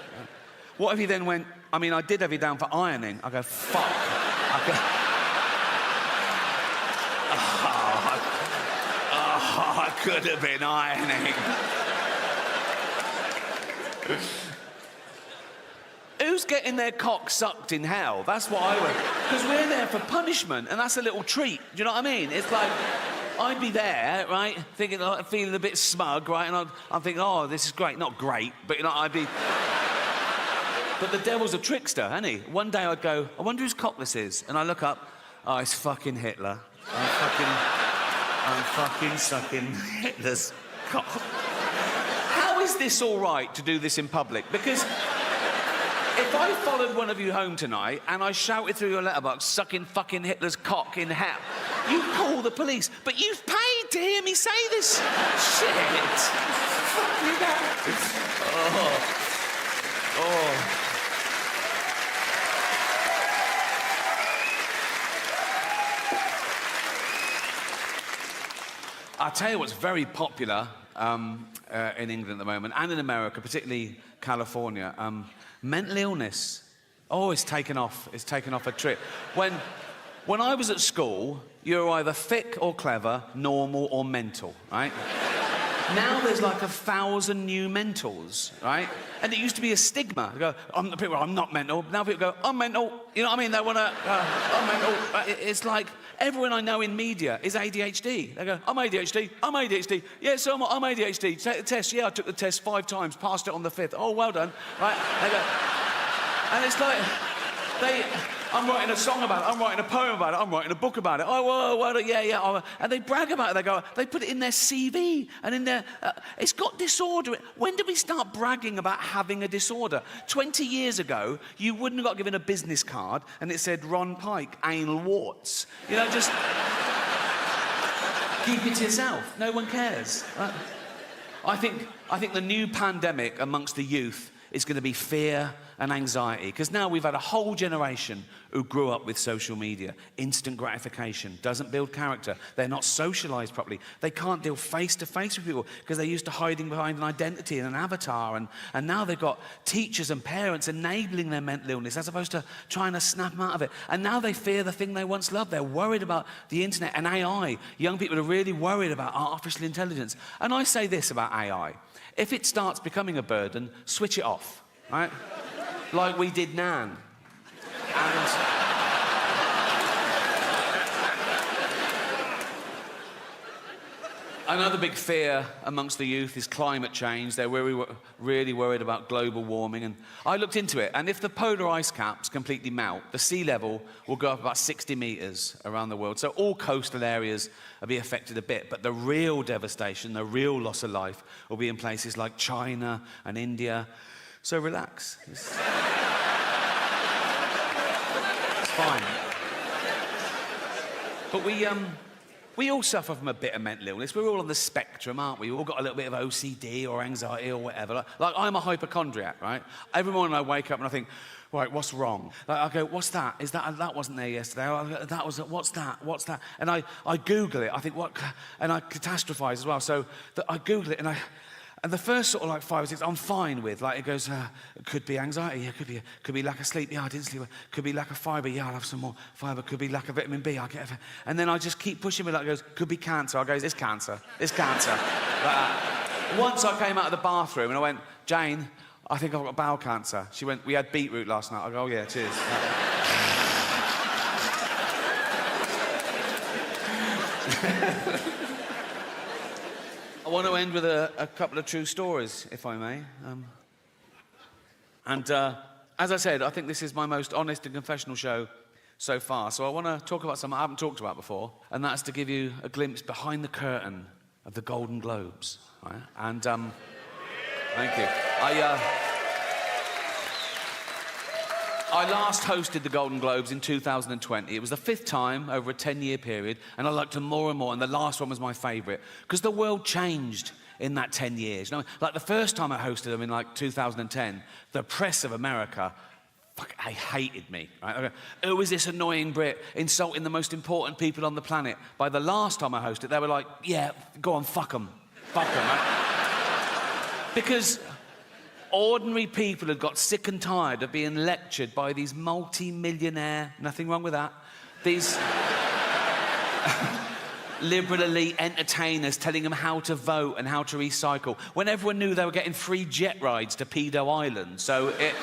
what if he then went, I mean, I did have you down for ironing. I go, fuck. I could have been ironing. Who's getting their cock sucked in hell? That's what I would. Because we're there for punishment, and that's a little treat. Do you know what I mean? It's like, I'd be there, right, thinking, feeling a bit smug, right, and I'm thinking, oh, this is great. Not great, but, you know, I'd be... But the devil's a trickster, isn't he? One day I'd go, I wonder whose cock this is. And I look up, oh, it's fucking Hitler. I'm fucking sucking Hitler's cock. How is this all right to do this in public? Because if I followed one of you home tonight and I shouted through your letterbox, sucking fucking Hitler's cock in hell, you call the police. But you've paid to hear me say this shit. Fuck you that. Oh. I'll tell you what's very popular in England at the moment, and in America, particularly California. Mental illness. Oh, it's taken off. It's taken off a trip. When I was at school, you were either thick or clever, normal or mental, right? Now there's like 1,000 new mentals, right? And it used to be a stigma. They go, I'm not mental. Now people go, I'm mental. You know what I mean? They want to, I'm mental. It's like everyone I know in media is ADHD. They go, I'm ADHD. I'm ADHD. Yeah, so I'm ADHD. Take the test. Yeah, I took the test 5 times, passed it on the 5th. Oh, well done. Right? They go, and it's like, I'm writing a song about it, I'm writing a poem about it, I'm writing a book about it. Oh, well, yeah. And they brag about it. They put it in their CV and in their... it's got disorder. When did we start bragging about having a disorder? 20 years ago, you wouldn't have got given a business card and it said Ron Pike, anal warts. You know, just... keep it to yourself. No one cares. I think the new pandemic amongst the youth is going to be fear and anxiety, because now we've had a whole generation who grew up with social media. Instant gratification doesn't build character. They're not socialized properly. They can't deal face to face with people because they're used to hiding behind an identity and an avatar, and now they've got teachers and parents enabling their mental illness as opposed to trying to snap them out of it. And now they fear the thing they once loved. They're worried about the internet and AI. Young people are really worried about artificial intelligence. And I say this about AI. If it starts becoming a burden, switch it off, right? Like we did Nan. And another big fear amongst the youth is climate change. They're really worried about global warming. And I looked into it, and if the polar ice caps completely melt, the sea level will go up about 60 metres around the world. So all coastal areas will be affected a bit, but the real devastation, the real loss of life, will be in places like China and India. So relax. It's fine. But we all suffer from a bit of mental illness. We're all on the spectrum, aren't we? We've all got a little bit of OCD or anxiety or whatever. Like I'm a hypochondriac, right? Every morning I wake up and I think, right, what's wrong? Like, I go, what's that? That wasn't there yesterday. What's that? And I Google it. I think, what? And I catastrophize as well. So I Google it and the first sort of like 5 or 6 I'm fine with. Like it goes, it could be anxiety, yeah, could be lack of sleep, yeah, I didn't sleep. Could be lack of fibre, yeah, I'll have some more fibre. Could be lack of vitamin B, I'll get it. And then I just keep pushing it. Like it goes, could be cancer. I go, it's cancer. Once I came out of the bathroom and I went, Jane, I think I've got bowel cancer. She went, we had beetroot last night. I go, oh yeah, cheers. I want to end with a couple of true stories, if I may. As I said, I think this is my most honest and confessional show so far. So I want to talk about something I haven't talked about before, and that's to give you a glimpse behind the curtain of the Golden Globes. Right? And thank you. I last hosted the Golden Globes in 2020. It was the 5th time over a 10-year period, and I liked them more and more, and the last one was my favourite, because the world changed in that 10 years. You know, like the first time I hosted them in like 2010, the press of America, they hated me. Right? Who is this annoying Brit insulting the most important people on the planet? By the last time I hosted, they were like, yeah, go on, fuck them. Fuck them, right? Because ordinary people had got sick and tired of being lectured by these multi-millionaire, nothing wrong with that, these liberal elite entertainers telling them how to vote and how to recycle, when everyone knew they were getting free jet rides to Pedo Island. So it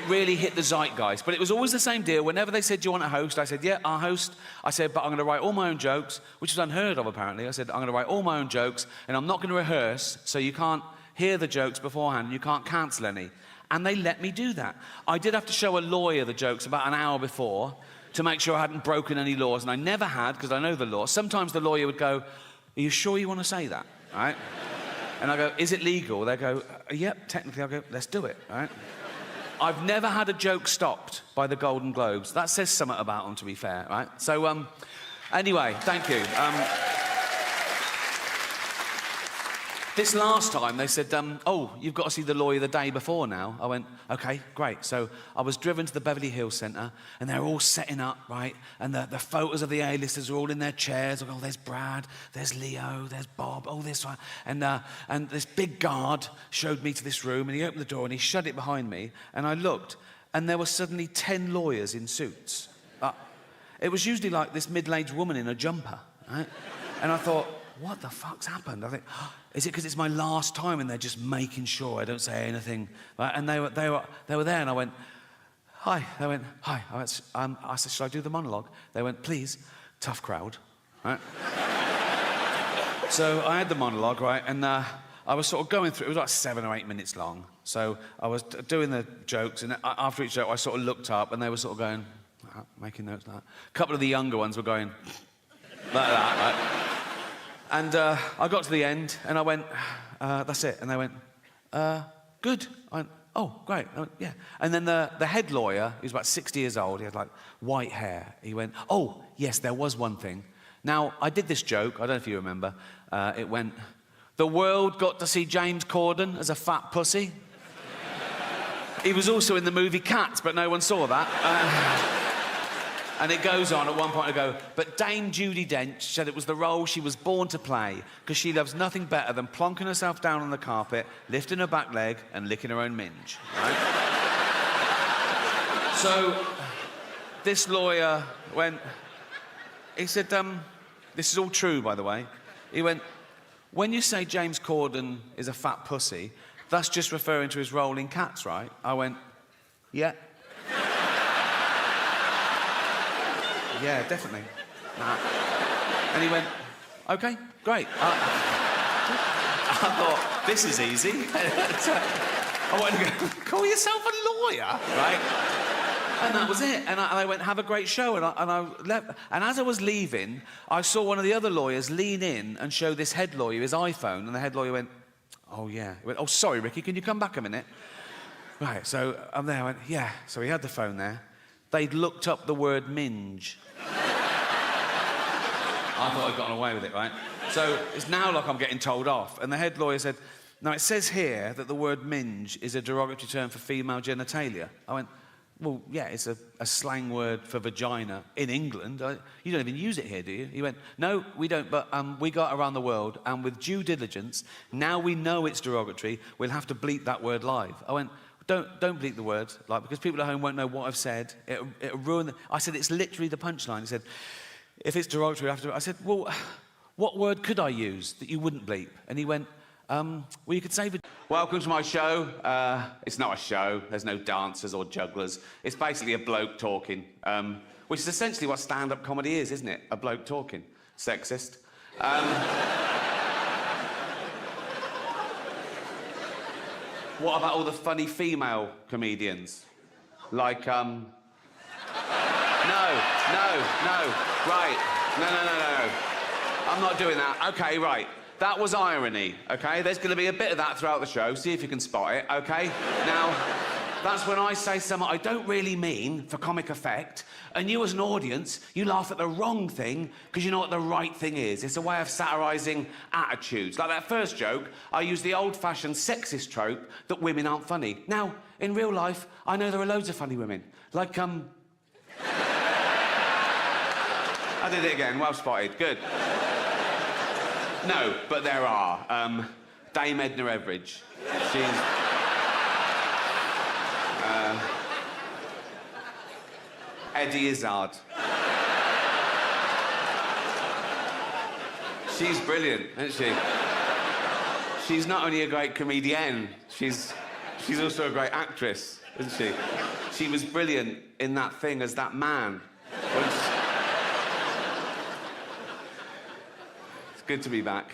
really hit the zeitgeist. But it was always the same deal. Whenever they said, do you want to host? I said, yeah, I'll host. I said, but I'm going to write all my own jokes, which is unheard of, apparently. I said, I'm going to write all my own jokes, and I'm not going to rehearse, so you can't hear the jokes beforehand, and you can't cancel any. And they let me do that. I did have to show a lawyer the jokes about an hour before to make sure I hadn't broken any laws, and I never had, because I know the law. Sometimes the lawyer would go, are you sure you want to say that? Right? And I go, is it legal? They go, yep, technically. I go, let's do it. Right? I've never had a joke stopped by the Golden Globes. That says something about them, to be fair, right? So, anyway, thank you. This last time, they said, oh, you've got to see the lawyer the day before now. I went, OK, great. So I was driven to the Beverly Hills Centre, and they're all setting up, right? And the photos of the A-listers are all in their chairs. I go, oh, there's Brad, there's Leo, there's Bob, oh, this one. And this big guard showed me to this room, and he opened the door, and he shut it behind me. And I looked, and there were suddenly 10 lawyers in suits. It was usually like this middle-aged woman in a jumper, right? And I thought, what the fuck's happened? I think, oh, is it because it's my last time and they're just making sure I don't say anything? Right? And they were there, and I went, hi. They went, hi. I said, should I do the monologue? They went, please. Tough crowd, right? So I had the monologue, right? And I was sort of going through, it was like 7 or 8 minutes long. So I was doing the jokes, and after each joke, I sort of looked up, and they were sort of going, making notes like that. A couple of the younger ones were going, like that, right? And I got to the end, and I went, that's it. And they went, good. I went, oh, great. I went, yeah. And then the head lawyer, he was about 60 years old, he had like white hair. He went, oh, yes, there was one thing. Now, I did this joke, I don't know if you remember. It went, the world got to see James Corden as a fat pussy. He was also in the movie Cats, but no one saw that. And it goes on, at one point I go, but Dame Judi Dench said it was the role she was born to play, because she loves nothing better than plonking herself down on the carpet, lifting her back leg, and licking her own minge. Right? So, this lawyer went, he said, this is all true, by the way. He went, when you say James Corden is a fat pussy, that's just referring to his role in Cats, right? I went, yeah. Yeah, definitely. And he went, OK, great. I thought, this is easy. I wanted to go, call yourself a lawyer, right? And that was it. And I went, have a great show. And I left. And as I was leaving, I saw one of the other lawyers lean in and show this head lawyer his iPhone. And the head lawyer went, oh, yeah. He went, oh, sorry, Ricky, can you come back a minute? Right, so I'm there. I went, yeah. So he had the phone there. They'd looked up the word minge. I thought I'd gotten away with it, right? So it's now like I'm getting told off. And the head lawyer said, now it says here that the word minge is a derogatory term for female genitalia. I went, well, yeah, it's a slang word for vagina in England. You don't even use it here, do you? He went, no, we don't, but we got around the world, and with due diligence, now we know it's derogatory, we'll have to bleep that word live. I went, don't bleep the word, like, because people at home won't know what I've said. It'll ruin the... I said, it's literally the punchline. He said, if it's derogatory, I have to... I said, well, what word could I use that you wouldn't bleep? And he went, well, you could say... Welcome to my show. It's not a show. There's no dancers or jugglers. It's basically a bloke talking, which is essentially what stand-up comedy is, isn't it? A bloke talking. Sexist. What about all the funny female comedians? Like, No. Right. No. I'm not doing that. OK, right. That was irony, OK? There's going to be a bit of that throughout the show. See if you can spot it, OK? Now, that's when I say something I don't really mean for comic effect, and you as an audience, you laugh at the wrong thing because you know what the right thing is. It's a way of satirising attitudes. Like that first joke, I used the old-fashioned sexist trope that women aren't funny. Now, in real life, I know there are loads of funny women. Like, I did it again. Well spotted. Good. No, but there are. Dame Edna Everage. She's... Eddie Izzard. She's brilliant, isn't she? She's not only a great comedienne, she's also a great actress, isn't she? She was brilliant in that thing as that man. It's good to be back.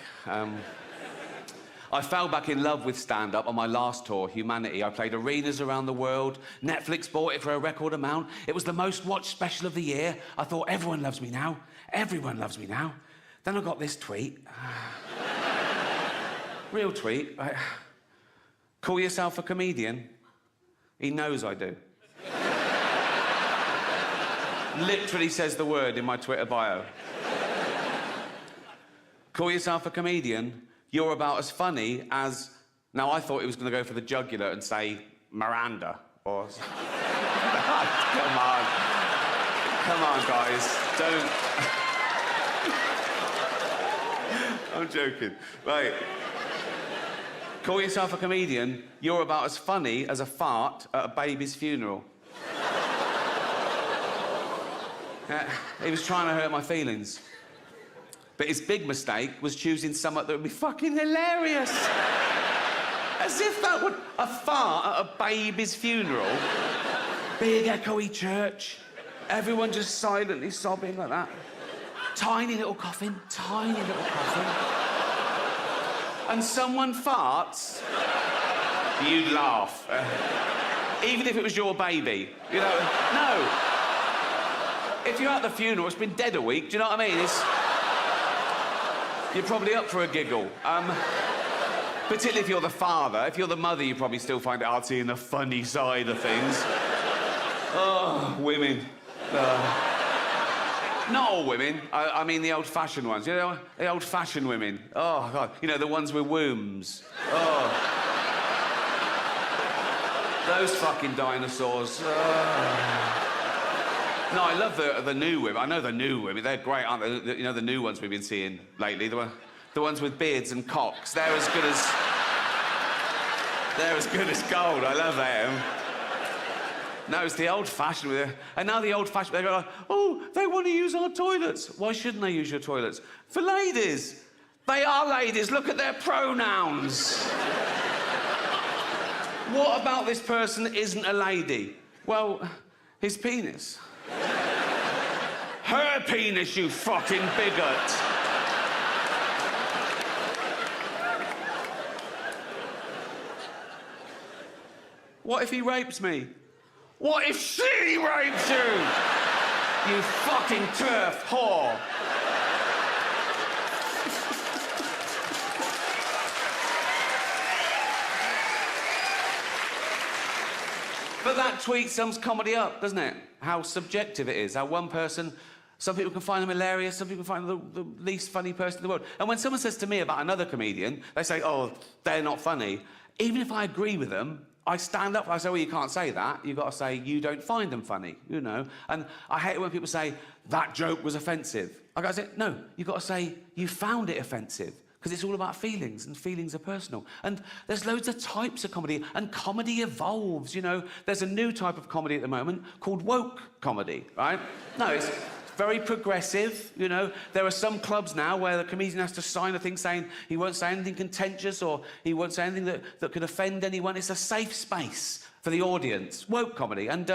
I fell back in love with stand-up on my last tour, Humanity. I played arenas around the world. Netflix bought it for a record amount. It was the most watched special of the year. I thought, everyone loves me now. Everyone loves me now. Then I got this tweet. Real tweet. Call yourself a comedian? He knows I do. Literally says the word in my Twitter bio. Call yourself a comedian? You're about as funny as... Now, I thought he was going to go for the jugular and say Miranda, or... Come on. Come on, guys. Don't... I'm joking. Right. Call yourself a comedian, you're about as funny as a fart at a baby's funeral. He was trying to hurt my feelings. But his big mistake was choosing something that would be fucking hilarious. As if that would... A fart at a baby's funeral. Big echoey church. Everyone just silently sobbing like that. Tiny little coffin. And someone farts, you'd laugh. Even if it was your baby. You know, no. If you're at the funeral, it's been dead a week, do you know what I mean? You're probably up for a giggle. Particularly if you're the father. If you're the mother, you probably still find it hard seeing the funny side of things. Oh, women. Not all women. I mean the old-fashioned ones. You know, the old-fashioned women. Oh, God. You know, the ones with wombs. Oh. Those fucking dinosaurs. Oh. No, I love the new women. I know the new women. They're great, aren't they? You know, the new ones we've been seeing lately. The ones with beards and cocks. They're as good as gold. I love them. No, it's the old-fashioned. And now the old-fashioned, they go like, oh, they want to use our toilets. Why shouldn't they use your toilets? For ladies. They are ladies. Look at their pronouns. What about this person isn't a lady? Well, his penis. Her penis, you fucking bigot. What if he rapes me? What if she rapes you? You fucking turf whore. But that tweet sums comedy up, doesn't it? How subjective it is. How one person Some people can find them hilarious, some people find them the least funny person in the world. And when someone says to me about another comedian, they say, oh, they're not funny. Even if I agree with them, I stand up and I say, well, you can't say that. You've got to say, you don't find them funny, you know? And I hate it when people say, that joke was offensive. I gotta say, no, you've got to say, you found it offensive. Because it's all about feelings, and feelings are personal. And there's loads of types of comedy, and comedy evolves, you know? There's a new type of comedy at the moment called woke comedy, right? No, it's very progressive, you know? There are some clubs now where the comedian has to sign a thing saying he won't say anything contentious or he won't say anything that could offend anyone. It's a safe space for the audience. Woke comedy. And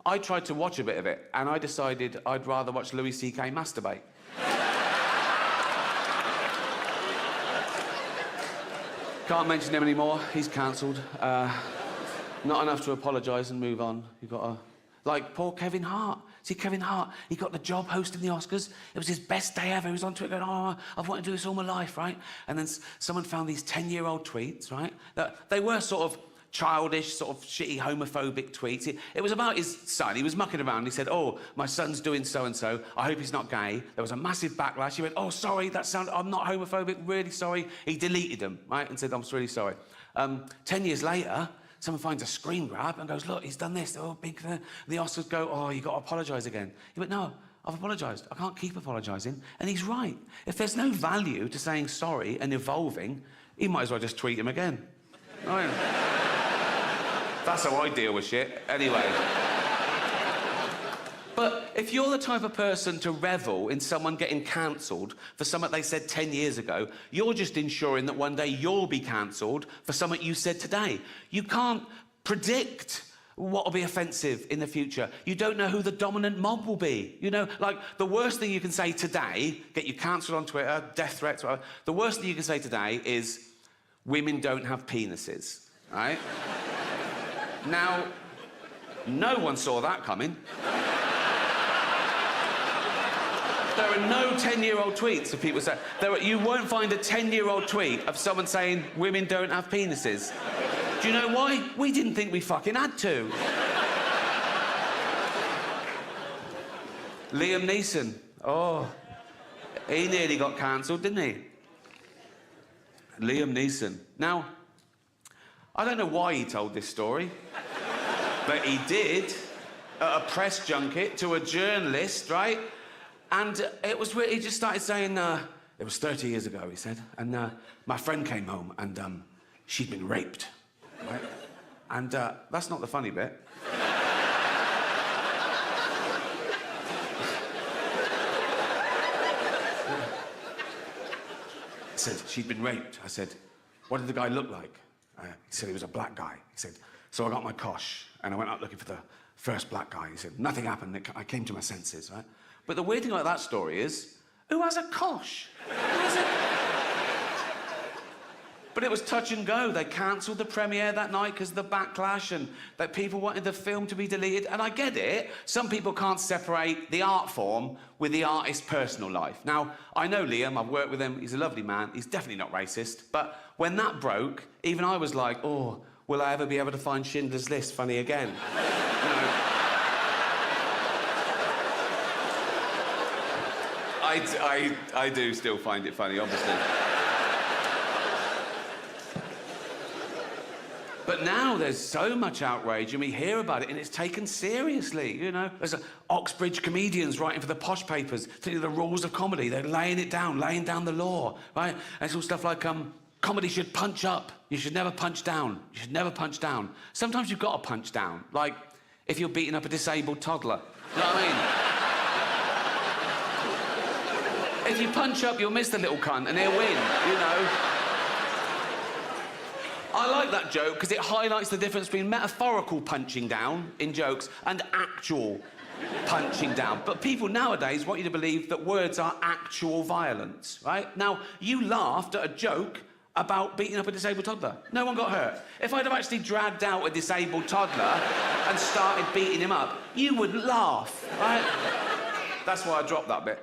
I tried to watch a bit of it, and I decided I'd rather watch Louis C.K. masturbate. Can't mention him anymore. He's cancelled. Not enough to apologise and move on. You've got to... Like poor Kevin Hart. See, Kevin Hart, he got the job hosting the Oscars. It was his best day ever. He was on Twitter going, oh, I've wanted to do this all my life, right? And then someone found these 10-year-old tweets, right? That they were sort of childish, sort of shitty, homophobic tweets. It was about his son. He was mucking around. He said, oh, my son's doing so-and-so. I hope he's not gay. There was a massive backlash. He went, oh, sorry, I'm not homophobic, really sorry. He deleted them, right, and said, I'm really sorry. 10 years later, someone finds a screen grab and goes, look, he's done this. Oh, big thing. The Oscars go, oh, you've got to apologise again. He went, no, I've apologised. I can't keep apologising. And he's right. If there's no value to saying sorry and evolving, he might as well just tweet him again. Right? That's how I deal with shit. Anyway. But if you're the type of person to revel in someone getting cancelled for something they said 10 years ago, you're just ensuring that one day you'll be cancelled for something you said today. You can't predict what will be offensive in the future. You don't know who the dominant mob will be. You know, like, the worst thing you can say today, get you cancelled on Twitter, death threats, whatever, the worst thing you can say today is, women don't have penises, right? Now, no one saw that coming. There are no 10-year-old tweets of people saying... You won't find a 10-year-old tweet of someone saying women don't have penises. Do you know why? We didn't think we fucking had to. Liam Neeson. Oh, he nearly got cancelled, didn't he? Liam Neeson. Now, I don't know why he told this story, but he did at a press junket to a journalist, right? And it was where he just started saying, it was 30 years ago, he said, and my friend came home and she'd been raped, right? And that's not the funny bit. He said, she'd been raped. I said, what did the guy look like? He said he was a black guy. He said, so I got my cosh and I went out looking for the first black guy. He said, nothing happened. I came to my senses, right? But the weird thing about that story is, who has a cosh? Who is it? But it was touch and go. They cancelled the premiere that night because of the backlash and that people wanted the film to be deleted. And I get it. Some people can't separate the art form with the artist's personal life. Now, I know Liam. I've worked with him. He's a lovely man. He's definitely not racist. But when that broke, even I was like, oh, will I ever be able to find Schindler's List funny again? You know, I do still find it funny, obviously. But now there's so much outrage and we hear about it and it's taken seriously, you know? There's Oxbridge comedians writing for the posh papers, thinking of the rules of comedy. They're laying it down, laying down the law, right? And it's all stuff like, comedy should punch up. You should never punch down. You should never punch down. Sometimes you've got to punch down, like if you're beating up a disabled toddler. You know what I mean? If you punch up, you'll miss the little cunt and he'll win, you know? I like that joke because it highlights the difference between metaphorical punching down in jokes and actual punching down. But people nowadays want you to believe that words are actual violence, right? Now, you laughed at a joke about beating up a disabled toddler. No one got hurt. If I'd have actually dragged out a disabled toddler and started beating him up, you wouldn't laugh, right? That's why I dropped that bit.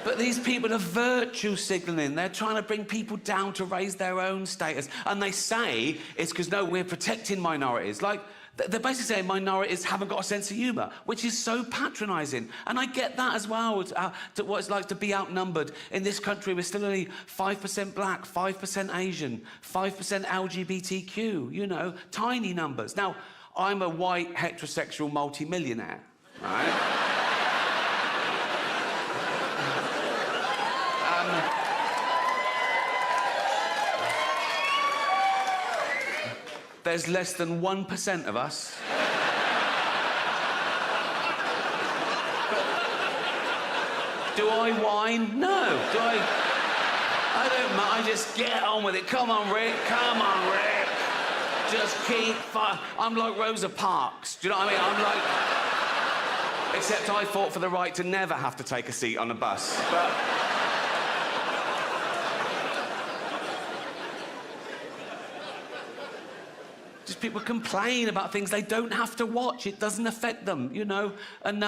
But these people are virtue signalling. They're trying to bring people down to raise their own status. And they say it's because, no, we're protecting minorities. Like, They're basically saying minorities haven't got a sense of humour, which is so patronising. And I get that as well, to what it's like to be outnumbered. In this country, we're still only 5% black, 5% Asian, 5% LGBTQ, you know, tiny numbers. Now, I'm a white, heterosexual multi-millionaire, right? There's less than 1% of us. Do I whine? No. Do I don't mind. I just get on with it. Come on, Rick. Come on, Rick. Just keep I'm like Rosa Parks. Do you know what I mean? I'm like... Except I fought for the right to never have to take a seat on a bus. But... Just people complain about things they don't have to watch. It doesn't affect them, you know? And,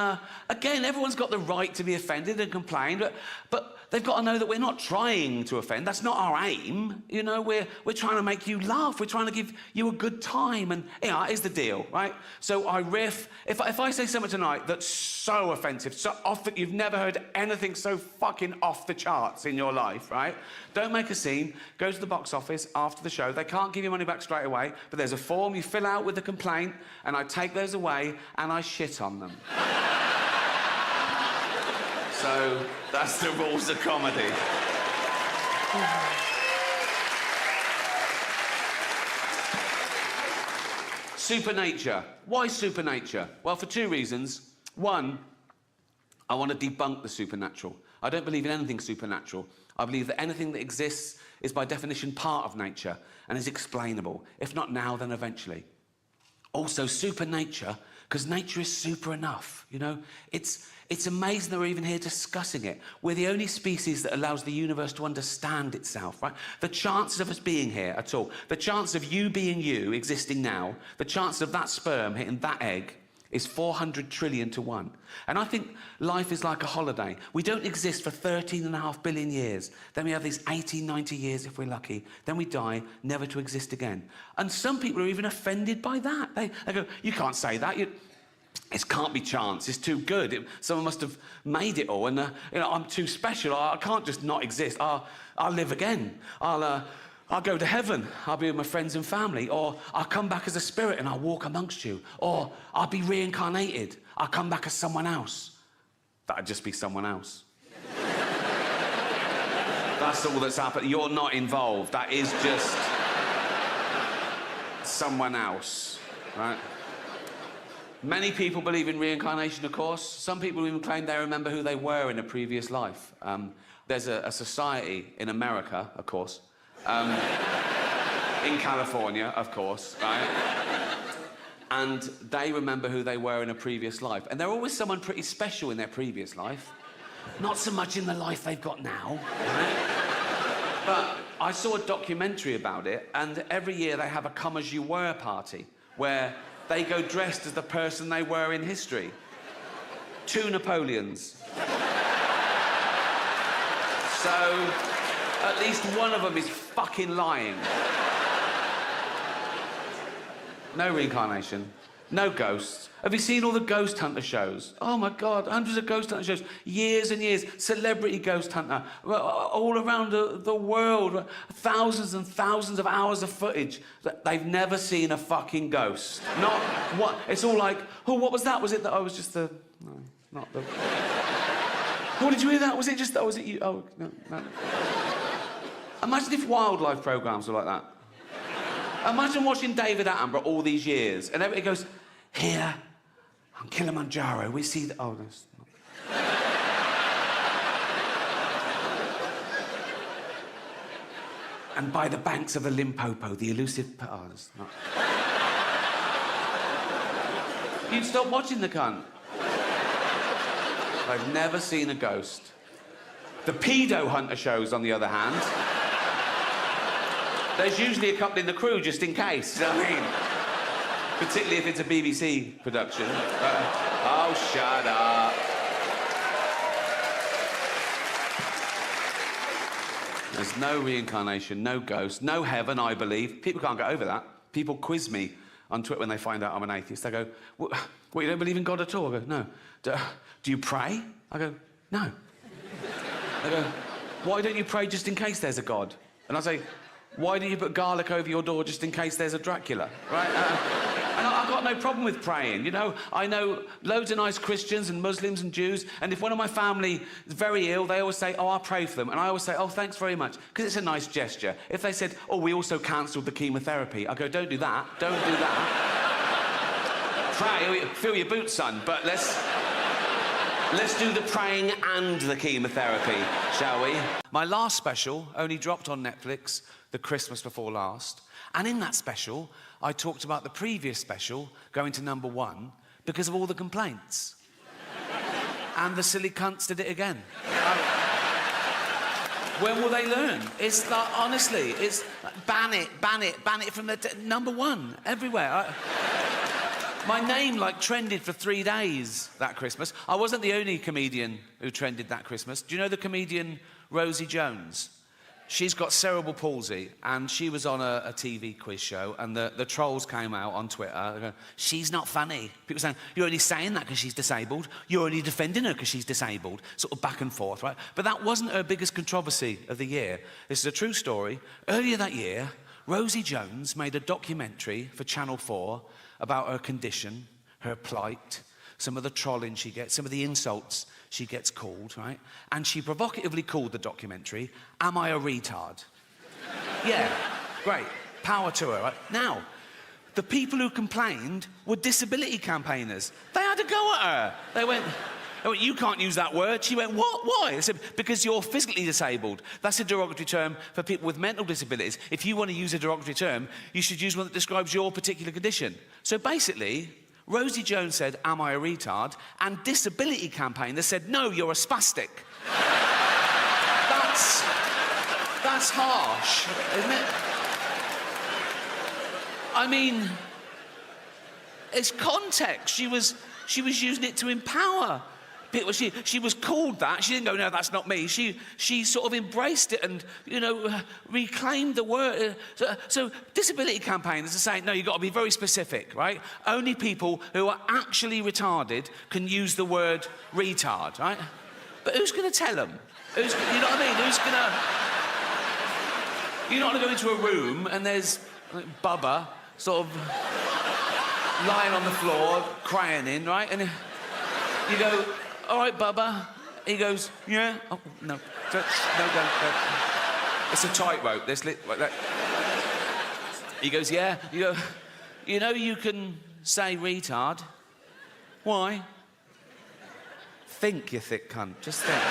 again, everyone's got the right to be offended and complain, but they've got to know that we're not trying to offend. That's not our aim, you know? We're trying to make you laugh. We're trying to give you a good time, and, you know, here's the deal, right? So I riff. If I say something tonight that's so offensive, so off that you've never heard anything so fucking off the charts in your life, right? Don't make a scene. Go to the box office after the show. They can't give you money back straight away, but there's a form you fill out with the complaint, and I take those away and I shit on them. So that's the rules of comedy. Supernature. Why supernature? Well, for two reasons. One, I want to debunk the supernatural. I don't believe in anything supernatural. I believe that anything that exists is by definition part of nature and is explainable. If not now, then eventually. Also, supernature, because nature is super enough, you know? It's amazing that we're even here discussing it. We're the only species that allows the universe to understand itself, right? The chances of us being here at all, the chance of you being you, existing now, the chance of that sperm hitting that egg is 400 trillion to 1. And I think life is like a holiday. We don't exist for 13.5 billion years. Then we have these 80, 90 years if we're lucky. Then we die, never to exist again. And some people are even offended by that. They go, you can't say that. It can't be chance. It's too good. Someone must have made it all. And, you know, I'm too special. I can't just not exist. I'll live again. I'll go to heaven, I'll be with my friends and family, or I'll come back as a spirit and I'll walk amongst you, or I'll be reincarnated, I'll come back as someone else. That'd just be someone else. That's all that's happened. You're not involved. That is just someone else, right? Many people believe in reincarnation, of course. Some people even claim they remember who they were in a previous life. There's a society in America, of course, in California, of course, right? And they remember who they were in a previous life. And they're always someone pretty special in their previous life. Not so much in the life they've got now, right? But I saw a documentary about it, and every year they have a come as you were party, where they go dressed as the person they were in history. 2 Napoleons. So, at least one of them is fucking lying. No reincarnation, no ghosts. Have you seen all the ghost hunter shows? Oh my God, hundreds of ghost hunter shows, years and years. Celebrity ghost hunter, all around the world, thousands and thousands of hours of footage. They've never seen a fucking ghost. Not what, it's all like, oh, what was that? Was it that I was just the, no, not the... Oh, did you hear that? Was it just that? Was it you? Oh, no, no. Imagine if wildlife programmes were like that. Imagine watching David Attenborough all these years, and everybody goes, here, on Kilimanjaro, we see the... Oh, that's not... And by the banks of the Limpopo, the elusive... Oh, that's not... You'd stop watching the cunt. I've never seen a ghost. The pedo hunter shows, on the other hand, there's usually a couple in the crew just in case, you know what I mean? Particularly if it's a BBC production. Oh, shut up. There's no reincarnation, no ghost, no heaven, I believe. People can't get over that. People quiz me on Twitter when they find out I'm an atheist. They go, what, you don't believe in God at all? I go, no. Do you pray? I go, no. They go, why don't you pray just in case there's a God? And I say, why do you put garlic over your door just in case there's a Dracula, right? And I've got no problem with praying, you know. I know loads of nice Christians and Muslims and Jews, and if one of my family is very ill, they always say, oh, I'll pray for them. And I always say, oh, thanks very much, because it's a nice gesture. If they said, oh, we also cancelled the chemotherapy, I go, don't do that, don't do that. Pray, fill your boots, son, but let's do the praying and the chemotherapy, shall we? My last special only dropped on Netflix the Christmas before last, and in that special, I talked about the previous special going to #1 because of all the complaints. And the silly cunts did it again. When will they learn? It's like, honestly, it's like, ban it from the #1 everywhere. My name, like, trended for 3 days that Christmas. I wasn't the only comedian who trended that Christmas. Do you know the comedian Rosie Jones? She's got cerebral palsy, and she was on a TV quiz show, and the trolls came out on Twitter going, she's not funny. People saying, you're only saying that because she's disabled. You're only defending her because she's disabled. Sort of back and forth, right? But that wasn't her biggest controversy of the year. This is a true story. Earlier that year, Rosie Jones made a documentary for Channel 4 about her condition, her plight, some of the trolling she gets, some of the insults she gets called, right? And she provocatively called the documentary, Am I a Retard? Yeah, great. Power to her, right? Now, the people who complained were disability campaigners. They had a go at her. They went, you can't use that word. She went, what? Why? I said, because you're physically disabled. That's a derogatory term for people with mental disabilities. If you want to use a derogatory term, you should use one that describes your particular condition. So basically, Rosie Jones said, am I a retard? And disability campaigners said, no, you're a spastic. That's harsh, isn't it? I mean, it's context. She was using it to empower people. She was called that. She didn't go, no, that's not me. She sort of embraced it and, you know, reclaimed the word. So disability campaigners are saying, no, you've got to be very specific, right? Only people who are actually retarded can use the word retard, right? But who's going to tell them? You know what I mean? Who's going to... You're not going to go into a room and there's like, Bubba sort of lying on the floor, crying in, right? And you go, all right, Bubba. He goes, yeah. Oh, no. No. It's a tightrope. He goes, yeah. You go, you know you can say retard. Why? Think, you thick cunt. Just think.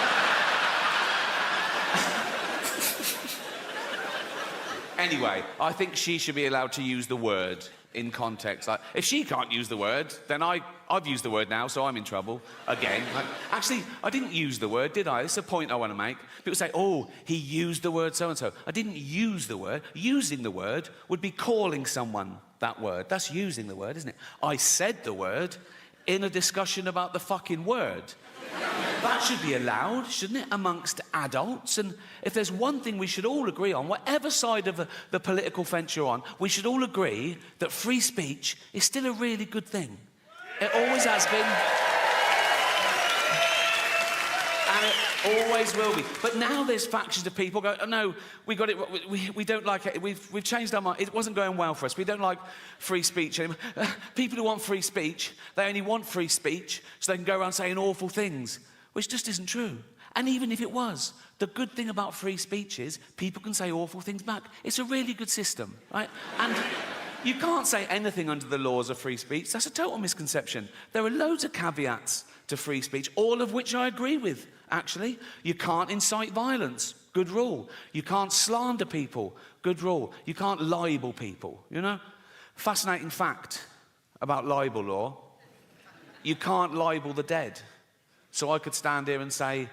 Anyway, I think she should be allowed to use the word in context. Like, if she can't use the word, then I've used the word now, so I'm in trouble again. Like, actually, I didn't use the word, did I? This is a point I want to make. People say, oh, he used the word so-and-so. I didn't use the word. Using the word would be calling someone that word. That's using the word, isn't it? I said the word in a discussion about the fucking word. That should be allowed, shouldn't it, amongst adults? And if there's one thing we should all agree on, whatever side of the political fence you're on, we should all agree that free speech is still a really good thing. It always has been. And it always will be. But now there's factions of people go, oh, no, we got it, we don't like it, we've changed our mind, it wasn't going well for us, we don't like free speech anymore. People who want free speech, they only want free speech so they can go around saying awful things, which just isn't true. And even if it was, the good thing about free speech is people can say awful things back. It's a really good system, right? And you can't say anything under the laws of free speech. That's a total misconception. There are loads of caveats to free speech, all of which I agree with, actually. You can't incite violence. Good rule. You can't slander people. Good rule. You can't libel people, you know? Fascinating fact about libel law. You can't libel the dead. So I could stand here and say,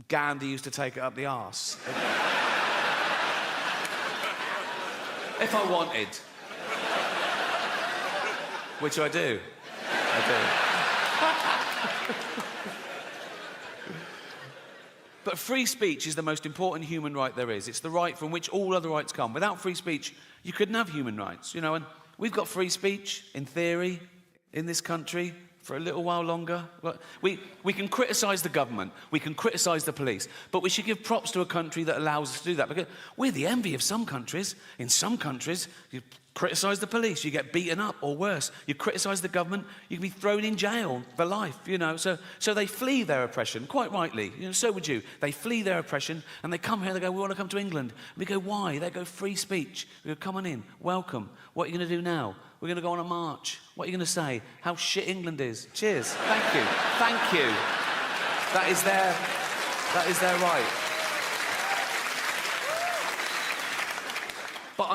Gandhi used to take it up the arse. If I wanted. Which I do. But free speech is the most important human right there is. It's the right from which all other rights come. Without free speech, you couldn't have human rights, you know, and We've got free speech, in theory, in this country for a little while longer. We can criticise the government, we can criticise the police, but we should give props to a country that allows us to do that, because we're the envy of some countries. In some countries, you criticise the police, you get beaten up, or worse. You criticise the government, you can be thrown in jail for life, you know. So they flee their oppression, quite rightly. You know, so would you. They flee their oppression, and they come here, they go, we want to come to England. We go, why? They go, free speech. We go, come on in, welcome. What are you going to do now? We're going to go on a march. What are you going to say? How shit England is. Cheers. Thank you. Thank you. That is their right. But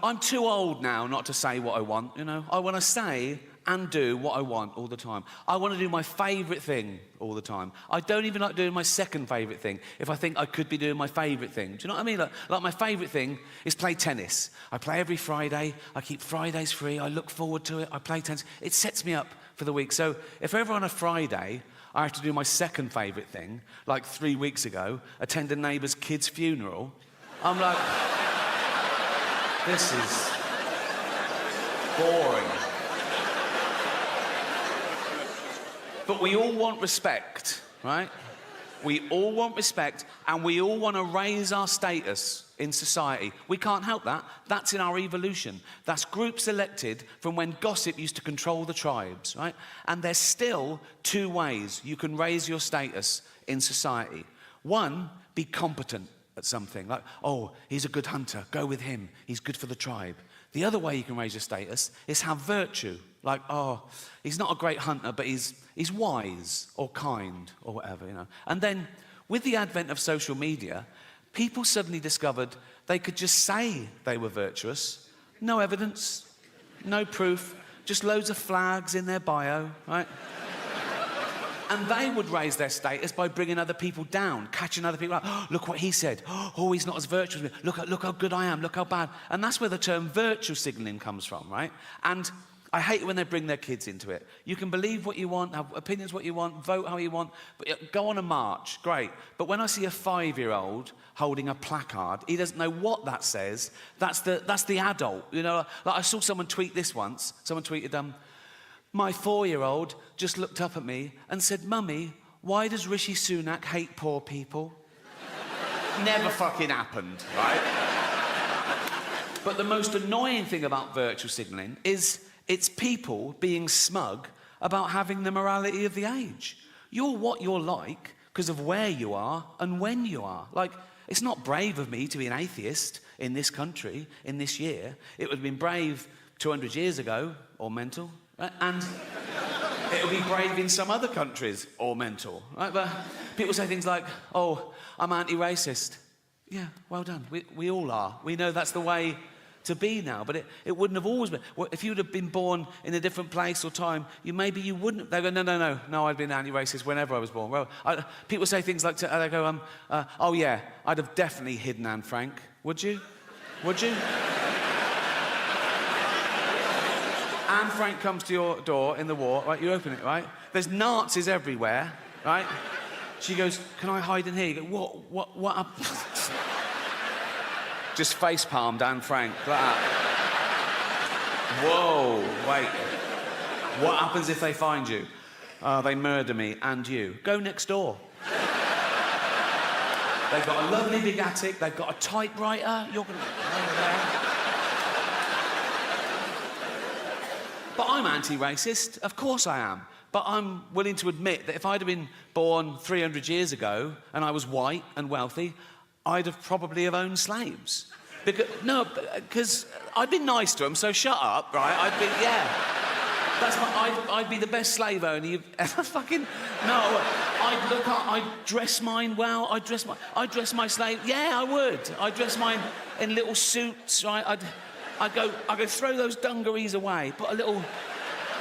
I'm too old now not to say what I want, you know. I want to say and do what I want all the time. I want to do my favourite thing all the time. I don't even like doing my second favourite thing if I think I could be doing my favourite thing. Do you know what I mean? Like my favourite thing is play tennis. I play every Friday. I keep Fridays free. I look forward to it. I play tennis. It sets me up for the week. So if ever on a Friday I have to do my second favourite thing, like 3 weeks ago, attend a neighbour's kid's funeral, I'm like, this is boring. But we all want respect, right? We all want respect, and we all want to raise our status in society. We can't help that. That's in our evolution. That's groups elected from when gossip used to control the tribes, right? And there's still 2 ways you can raise your status in society. One, be competent at something. Like, oh, he's a good hunter. Go with him. He's good for the tribe. The other way you can raise your status is have virtue. Like, oh, he's not a great hunter, but he's wise or kind or whatever, you know. And then, with the advent of social media, people suddenly discovered they could just say they were virtuous. No evidence, no proof, just loads of flags in their bio, right? And they would raise their status by bringing other people down, catching other people out. Oh, look what he said. Oh, he's not as virtuous. Look how good I am. Look how bad. And that's where the term virtue signalling comes from, right? And I hate it when they bring their kids into it. You can believe what you want, have opinions what you want, vote how you want, but go on a march, great. But when I see a 5-year-old holding a placard, he doesn't know what that says. That's the adult, you know. Like I saw someone tweet this once. Someone tweeted, my 4-year-old just looked up at me and said, Mummy, why does Rishi Sunak hate poor people? Never fucking happened, right? But the most annoying thing about virtue signalling is it's people being smug about having the morality of the age. You're what you're like because of where you are and when you are. Like, it's not brave of me to be an atheist in this country, in this year. It would have been brave 200 years ago, or mental. And it would be brave in some other countries, or mental. Right? But people say things like, oh, I'm anti-racist. Yeah, well done. We all are. We know that's the way to be now, but it wouldn't have always been. Well, if you'd have been born in a different place or time, maybe you wouldn't. They go, no, I'd been anti-racist whenever I was born. Well, people say things like, they go, oh yeah, I'd have definitely hidden Anne Frank. Would you? Would you? Anne Frank comes to your door in the war, right? You open it, right? There's Nazis everywhere, right? She goes, can I hide in here? You go, what up? Just face-palmed Anne Frank, like that. Whoa, wait. What happens if they find you? They murder me and you. Go next door. They've got a lovely big attic, they've got a typewriter, you're gonna go over there. But I'm anti-racist, of course I am. But I'm willing to admit that if I'd have been born 300 years ago and I was white and wealthy, I'd have probably have owned slaves. Because I'd been nice to them, so shut up, right? I'd be the best slave owner you've ever fucking... No, I'd dress mine well, I'd dress my slave... Yeah, I would. I'd dress mine in little suits, right? I'd go throw those dungarees away, put a little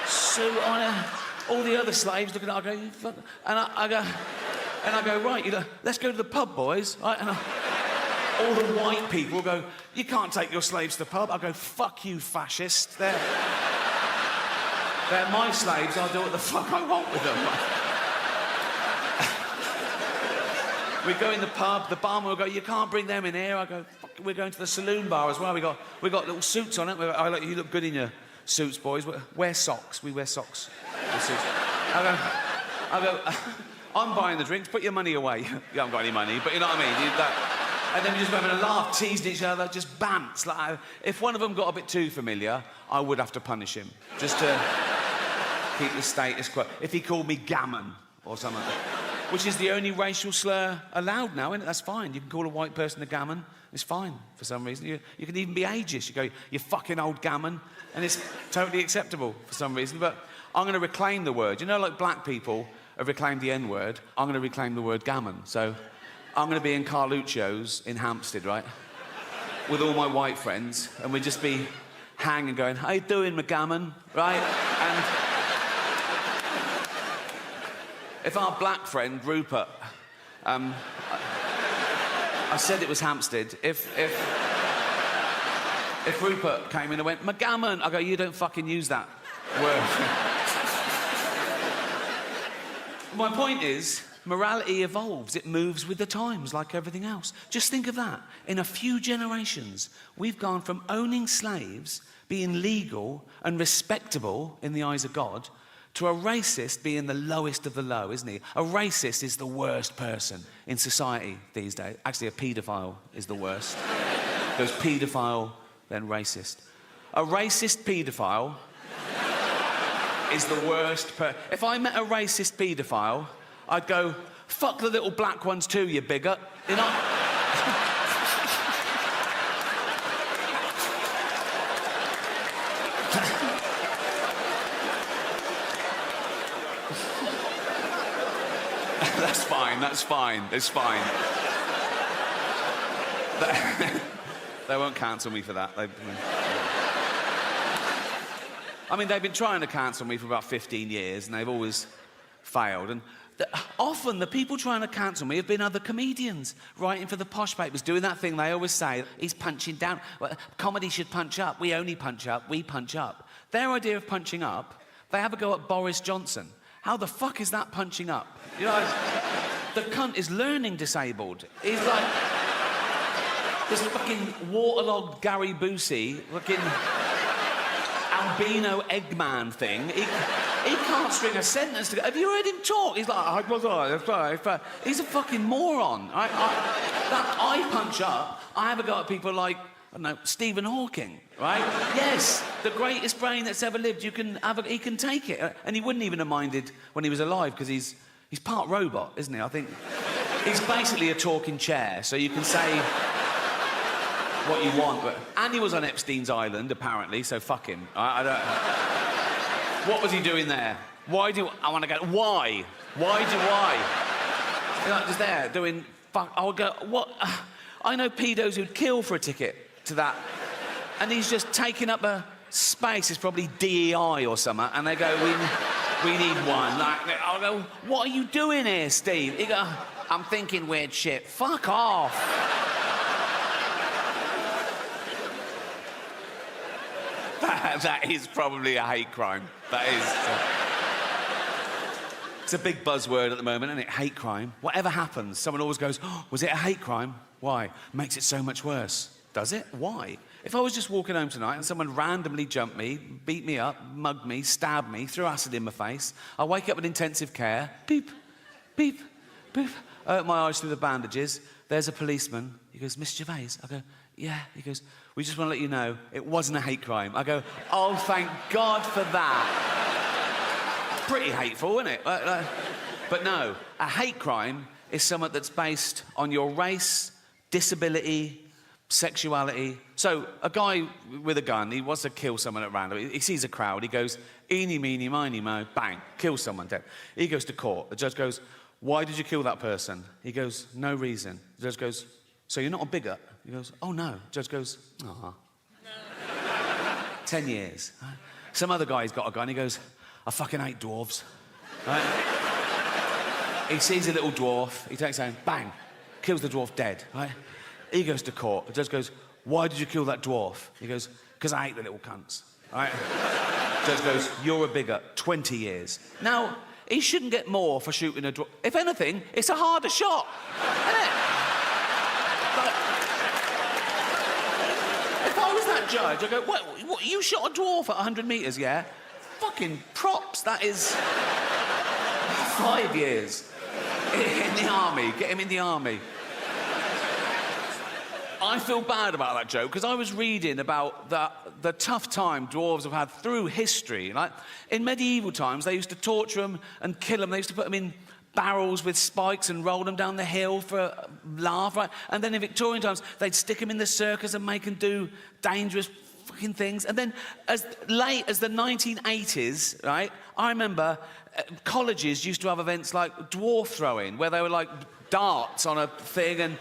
suit on her. All the other slaves looking at it, I go, you fuck... And I go, right, let's go to the pub, boys. Right? And all the white people go, you can't take your slaves to the pub. I go, fuck you, fascist. They're my slaves, I'll do what the fuck I want with them. We go in the pub, the barman will go, you can't bring them in here. I go, fuck, we're going to the saloon bar as well. We got little suits on it. You look good in your suits, boys. Wear socks. We wear socks. With suits. I go, I'm buying the drinks, put your money away. You haven't got any money, but you know what I mean? And then we just having a laugh, teasing each other, just bants. Like, if one of them got a bit too familiar, I would have to punish him, just to keep the status quo. If he called me gammon or something, which is the only racial slur allowed now, isn't it? That's fine. You can call a white person a gammon. It's fine for some reason. You can even be ageist. You go, you fucking old gammon, and it's totally acceptable for some reason. But I'm going to reclaim the word. You know, like black people have reclaimed the N-word, I'm going to reclaim the word gammon. So I'm going to be in Carluccio's in Hampstead, right? With all my white friends, and we'd just be hanging going, how you doing, McGammon? Right? And if our black friend, Rupert, I said it was Hampstead, if Rupert came in and went, McGammon, I go, you don't fucking use that word. My point is, morality evolves. It moves with the times, like everything else. Just think of that. In a few generations, we've gone from owning slaves, being legal and respectable in the eyes of God, to a racist being the lowest of the low, isn't he? A racist is the worst person in society these days. Actually, a paedophile is the worst. Goes paedophile, then racist. A racist paedophile is the worst If I met a racist paedophile, I'd go, fuck the little black ones too, you bigot. You know? That's fine, that's fine, it's fine. They won't cancel me for that. I mean, they've been trying to cancel me for about 15 years, and they've always failed. And often the people trying to cancel me have been other comedians writing for the posh papers, doing that thing they always say, he's punching down. Well, comedy should punch up. We only punch up. We punch up. Their idea of punching up, they have a go at Boris Johnson. How the fuck is that punching up? You know, the cunt is learning disabled. He's like this fucking waterlogged Gary Busey, fucking albino Eggman thing. He can't string a sentence together. Have you heard him talk? He's like, he's a fucking moron. I punch up. I have a go at people like, I don't know, Stephen Hawking, right? Yes, the greatest brain that's ever lived. He can take it. And he wouldn't even have minded when he was alive, because he's part robot, isn't he? I think he's basically a talking chair, so you can say what you want, and he was on Epstein's island, apparently, so fuck him. I don't... What was he doing there? Why do I want to go? Why? Why do I? You're like, just there, doing... Fuck, I would go, what? I know pedos who'd kill for a ticket to that, and he's just taking up a space. It's probably DEI or something, and they go, we need one. Like, I'll go, what are you doing here, Steve? He go, I'm thinking weird shit. Fuck off. That is probably a hate crime. That is. It's a big buzzword at the moment, isn't it? Hate crime. Whatever happens, someone always goes, oh, was it a hate crime? Why? Makes it so much worse. Does it? Why? If I was just walking home tonight and someone randomly jumped me, beat me up, mugged me, stabbed me, threw acid in my face, I wake up in intensive care, beep, beep, beep. I open my eyes through the bandages. There's a policeman. He goes, Miss Gervais. I go, yeah. He goes, we just want to let you know it wasn't a hate crime. I go, oh, thank God for that. Pretty hateful, isn't it? But no, a hate crime is something that's based on your race, disability, sexuality. So a guy with a gun, he wants to kill someone at random. He sees a crowd. He goes, eeny, meeny, miny, mo, bang, kills someone dead. He goes to court. The judge goes, why did you kill that person? He goes, no reason. The judge goes, so you're not a bigot? He goes, oh, no. The judge goes, ah. 10 years. Right? Some other guy's got a gun. He goes, I fucking hate dwarves. Right? He sees a little dwarf. He takes aim, bang, kills the dwarf dead. Right? He goes to court. The judge goes, why did you kill that dwarf? He goes, because I hate the little cunts. Right? The judge goes, you're a bigot. 20 years. Now, he shouldn't get more for shooting a dwarf. If anything, it's a harder shot, isn't it? If I was that judge. I go, what, you shot a dwarf at 100 metres, yeah? Fucking props, that is 5 years in the army. Get him in the army. I feel bad about that joke because I was reading about the tough time dwarves have had through history. Like, in medieval times, they used to torture them and kill them. They used to put them in barrels with spikes and roll them down the hill for a laugh, right? And then in Victorian times, they'd stick them in the circus and make them do dangerous fucking things. And then as late as the 1980s, right, I remember colleges used to have events like dwarf throwing, where they were like darts on a thing and...